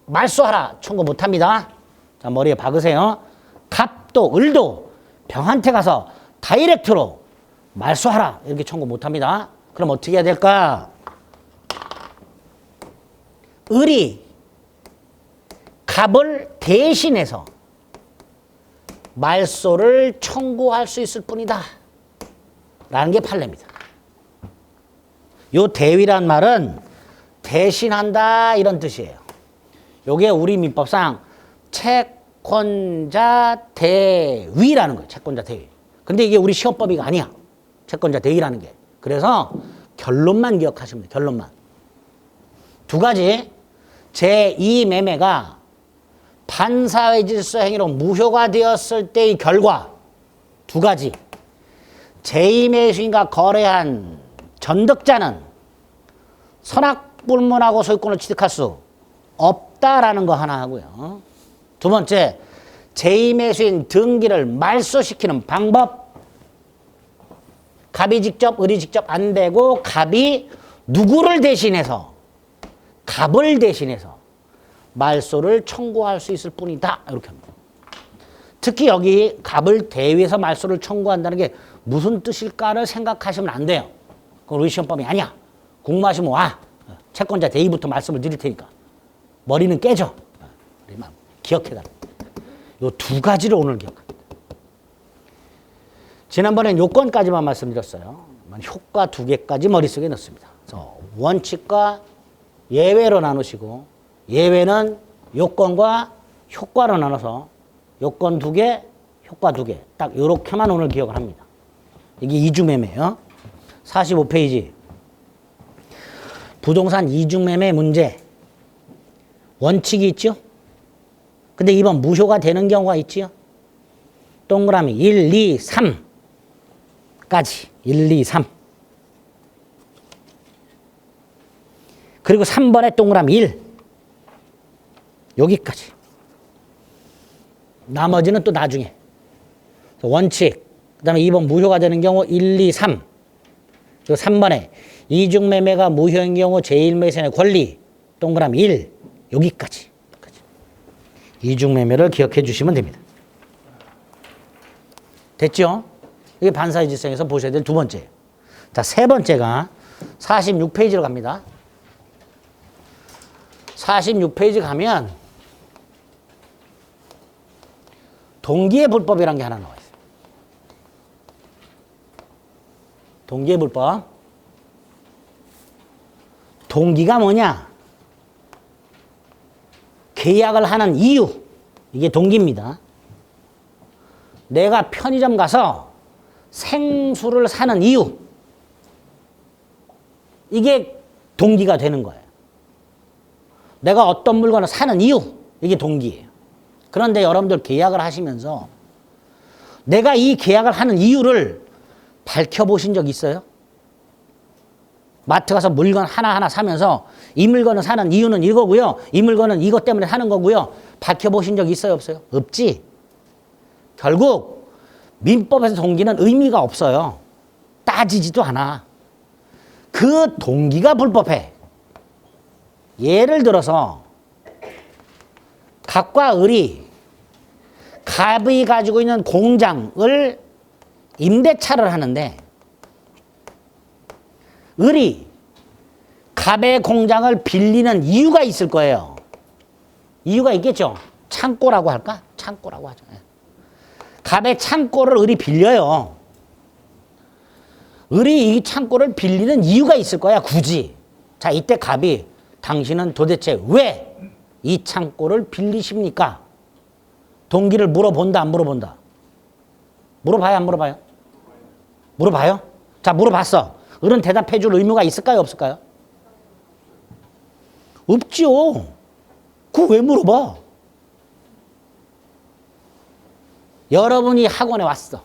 말소하라 청구 못합니다. 자, 머리에 박으세요. 갑도 을도 병한테 가서 다이렉트로 말소하라 이렇게 청구 못합니다. 그럼 어떻게 해야 될까? 을이 갑을 대신해서 말소를 청구할 수 있을 뿐이다 라는 게 판례입니다. 요 대위란 말은 대신한다 이런 뜻이에요. 요게 우리 민법상 채권자 대위라는 거예요. 채권자 대위. 근데 이게 우리 시험법이가 아니야. 채권자 대위라는 게. 그래서 결론만 기억하시면 돼요. 결론만. 두 가지. 제2 매매가 반사회 질서 행위로 무효가 되었을 때의 결과. 두 가지. 제2 매수인과 거래한 전득자는 선악불문하고 소유권을 취득할 수 없다라는 거 하나 하고요. 두 번째, 제2 매수인 등기를 말소시키는 방법. 갑이 직접, 을이 직접 안 되고 갑이 누구를 대신해서, 갑을 대신해서 말소를 청구할 수 있을 뿐이다. 이렇게 합니다. 특히 여기 갑을 대위해서 말소를 청구한다는 게 무슨 뜻일까를 생각하시면 안 돼요. 그건 우리 시험법이 아니야. 궁금하시면 와. 채권자 대위부터 말씀을 드릴 테니까. 머리는 깨져. 기억해라. 요 두 가지를 오늘 기억합니다. 지난번엔 요건까지만 말씀드렸어요. 효과 두 개까지 머릿속에 넣습니다. 그래서 원칙과 예외로 나누시고, 예외는 요건과 효과로 나눠서 요건 두 개, 효과 두 개. 딱 요렇게만 오늘 기억을 합니다. 이게 이주매매예요. 45페이지. 부동산 이주매매 문제. 원칙이 있죠? 근데 2번 무효가 되는 경우가 있지요? 동그라미 1, 2, 3까지. 1, 2, 3. 그리고 3번에 동그라미 1. 여기까지. 나머지는 또 나중에. 원칙. 그 다음에 2번 무효가 되는 경우 1, 2, 3. 그리고 3번에 이중매매가 무효인 경우 제1매매의 권리. 동그라미 1. 여기까지. 이중매매를 기억해 주시면 됩니다. 됐죠? 이게 반사의 질서에서 보셔야 될 두 번째. 자, 세 번째가 46페이지로 갑니다. 46페이지 가면 동기의 불법이라는 게 하나 나와 있어요. 동기의 불법. 동기가 뭐냐? 계약을 하는 이유. 이게 동기입니다. 내가 편의점 가서 생수를 사는 이유. 이게 동기가 되는 거예요. 내가 어떤 물건을 사는 이유. 이게 동기예요. 그런데 여러분들 계약을 하시면서 내가 이 계약을 하는 이유를 밝혀보신 적 있어요? 마트 가서 물건 하나하나 사면서 이 물건을 사는 이유는 이거고요. 이 물건은 이것 때문에 사는 거고요. 밝혀보신 적 있어요? 없어요? 없지. 결국 민법에서 동기는 의미가 없어요. 따지지도 않아. 그 동기가 불법해. 예를 들어서 갑과 을이 갑이 가지고 있는 공장을 임대차를 하는데 을이 갑의 공장을 빌리는 이유가 있을 거예요. 이유가 있겠죠. 창고라고 할까? 창고라고 하죠. 갑의 창고를 을이 빌려요. 을이 이 창고를 빌리는 이유가 있을 거야, 굳이. 자, 이때 갑이 당신은 도대체 왜 이 창고를 빌리십니까? 동기를 물어본다, 안 물어본다? 물어봐요, 안 물어봐요? 물어봐요? 자, 물어봤어. 을은 대답해 줄 의무가 있을까요, 없을까요? 없죠. 그거 왜 물어봐? 여러분이 학원에 왔어.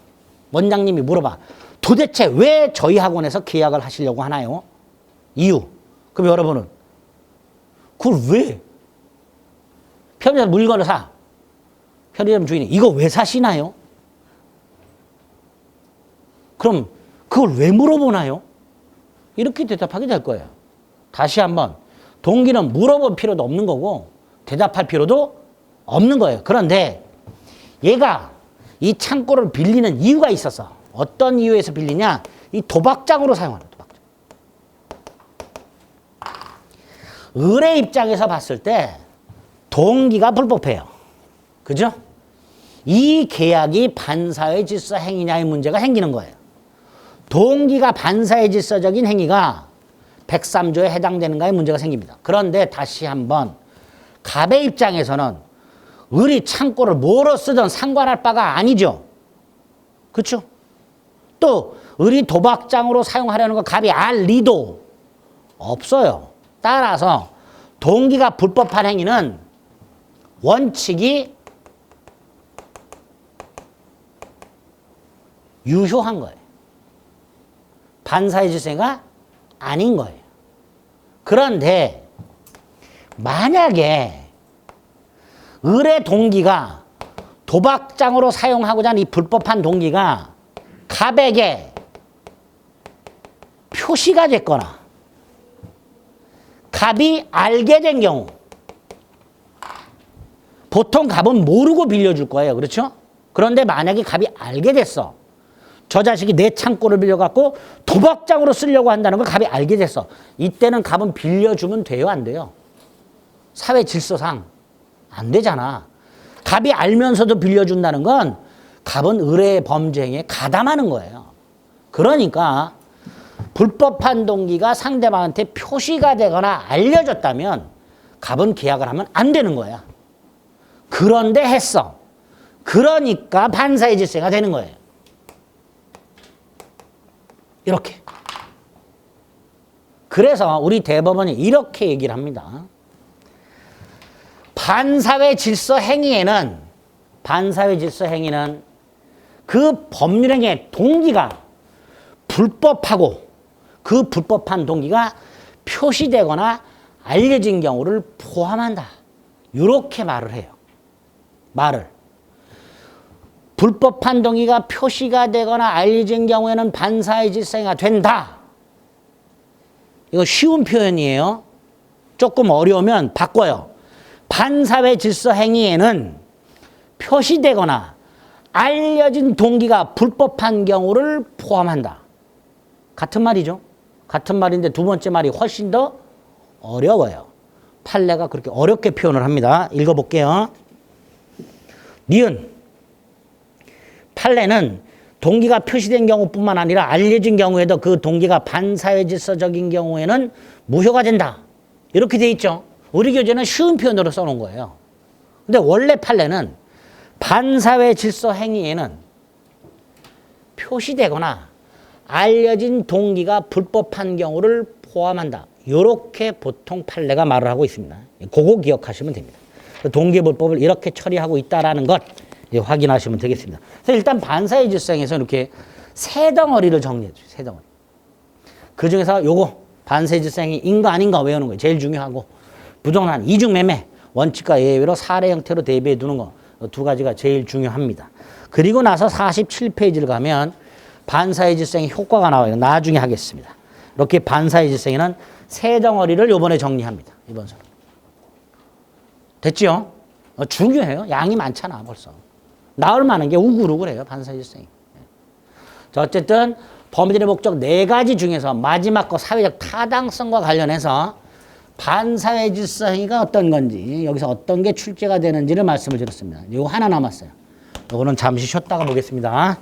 원장님이 물어봐. 도대체 왜 저희 학원에서 계약을 하시려고 하나요? 이유. 그럼 여러분은 그걸 왜? 편의점 물건을 사. 편의점 주인이 이거 왜 사시나요? 그럼 그걸 왜 물어보나요? 이렇게 대답하게 될 거예요. 다시 한번 동기는 물어볼 필요도 없는 거고 대답할 필요도 없는 거예요. 그런데 얘가 이 창고를 빌리는 이유가 있었어. 어떤 이유에서 빌리냐? 이 도박장으로 사용하는 도박장. 을의 입장에서 봤을 때 동기가 불법해요. 그죠? 이 계약이 반사의 질서 행위냐의 문제가 생기는 거예요. 동기가 반사의 질서적인 행위가 103조에 해당되는가의 문제가 생깁니다. 그런데 다시 한번 갑의 입장에서는 을이 창고를 뭐로 쓰든 상관할 바가 아니죠. 그렇죠? 또 을이 도박장으로 사용하려는 거 갑이 알 리도 없어요. 따라서 동기가 불법한 행위는 원칙이 유효한 거예요. 반사의 질서가 아닌 거예요. 그런데 만약에 을의 동기가 도박장으로 사용하고자 하는 이 불법한 동기가 갑에게 표시가 됐거나 갑이 알게 된 경우, 보통 갑은 모르고 빌려줄 거예요. 그렇죠? 그런데 만약에 갑이 알게 됐어. 저 자식이 내 창고를 빌려갖고 도박장으로 쓰려고 한다는 걸 갑이 알게 됐어. 이때는 갑은 빌려주면 돼요, 안 돼요? 사회 질서상 안 되잖아. 갑이 알면서도 빌려준다는 건 갑은 을의 범죄 행위에 가담하는 거예요. 그러니까 불법한 동기가 상대방한테 표시가 되거나 알려졌다면 갑은 계약을 하면 안 되는 거야. 그런데 했어. 그러니까 반사의 질서가 되는 거예요. 이렇게. 그래서 우리 대법원이 이렇게 얘기를 합니다. 반사회 질서 행위에는 그 법률행위의 동기가 불법하고 그 불법한 동기가 표시되거나 알려진 경우를 포함한다. 이렇게 말을 해요. 불법한 동기가 표시가 되거나 알려진 경우에는 반사회 질서 행위가 된다. 이거 쉬운 표현이에요. 조금 어려우면 바꿔요. 반사회 질서 행위에는 표시되거나 알려진 동기가 불법한 경우를 포함한다. 같은 말이죠. 같은 말인데 두 번째 말이 훨씬 더 어려워요. 판례가 그렇게 어렵게 표현을 합니다. 읽어볼게요. 니은. 판례는 동기가 표시된 경우뿐만 아니라 알려진 경우에도 그 동기가 반사회 질서적인 경우에는 무효가 된다. 이렇게 돼 있죠. 우리 교재는 쉬운 표현으로 써놓은 거예요. 근데 원래 판례는 반사회 질서 행위에는 표시되거나 알려진 동기가 불법한 경우를 포함한다. 이렇게 보통 판례가 말을 하고 있습니다. 그거 기억하시면 됩니다. 동기불법을 이렇게 처리하고 있다는 것 확인하시면 되겠습니다. 그래서 일단 반사회 질서에서 이렇게 세 덩어리를 정리해 주세요. 세 덩어리. 그 중에서 요거 반사회 질서행위인가 아닌가 외우는 거예요. 제일 중요하고 부정한 이중매매 원칙과 예외로 사례 형태로 대비해 두는 거 두 가지가 제일 중요합니다. 그리고 나서 47페이지를 가면 반사회 질서행위 효과가 나와요. 나중에 하겠습니다. 이렇게 반사회 질서행위는 세 덩어리를 요번에 정리합니다. 이번 설. 됐죠? 중요해요. 양이 많잖아 벌써. 나올 만한 게 우글우글해요. 반사회 질서행위. 자, 어쨌든 범죄의 목적 네 가지 중에서 마지막 거 사회적 타당성과 관련해서 반사회 질서 행위가 어떤 건지 여기서 어떤 게 출제가 되는지를 말씀을 드렸습니다. 이거 하나 남았어요. 이거는 잠시 쉬었다가 보겠습니다.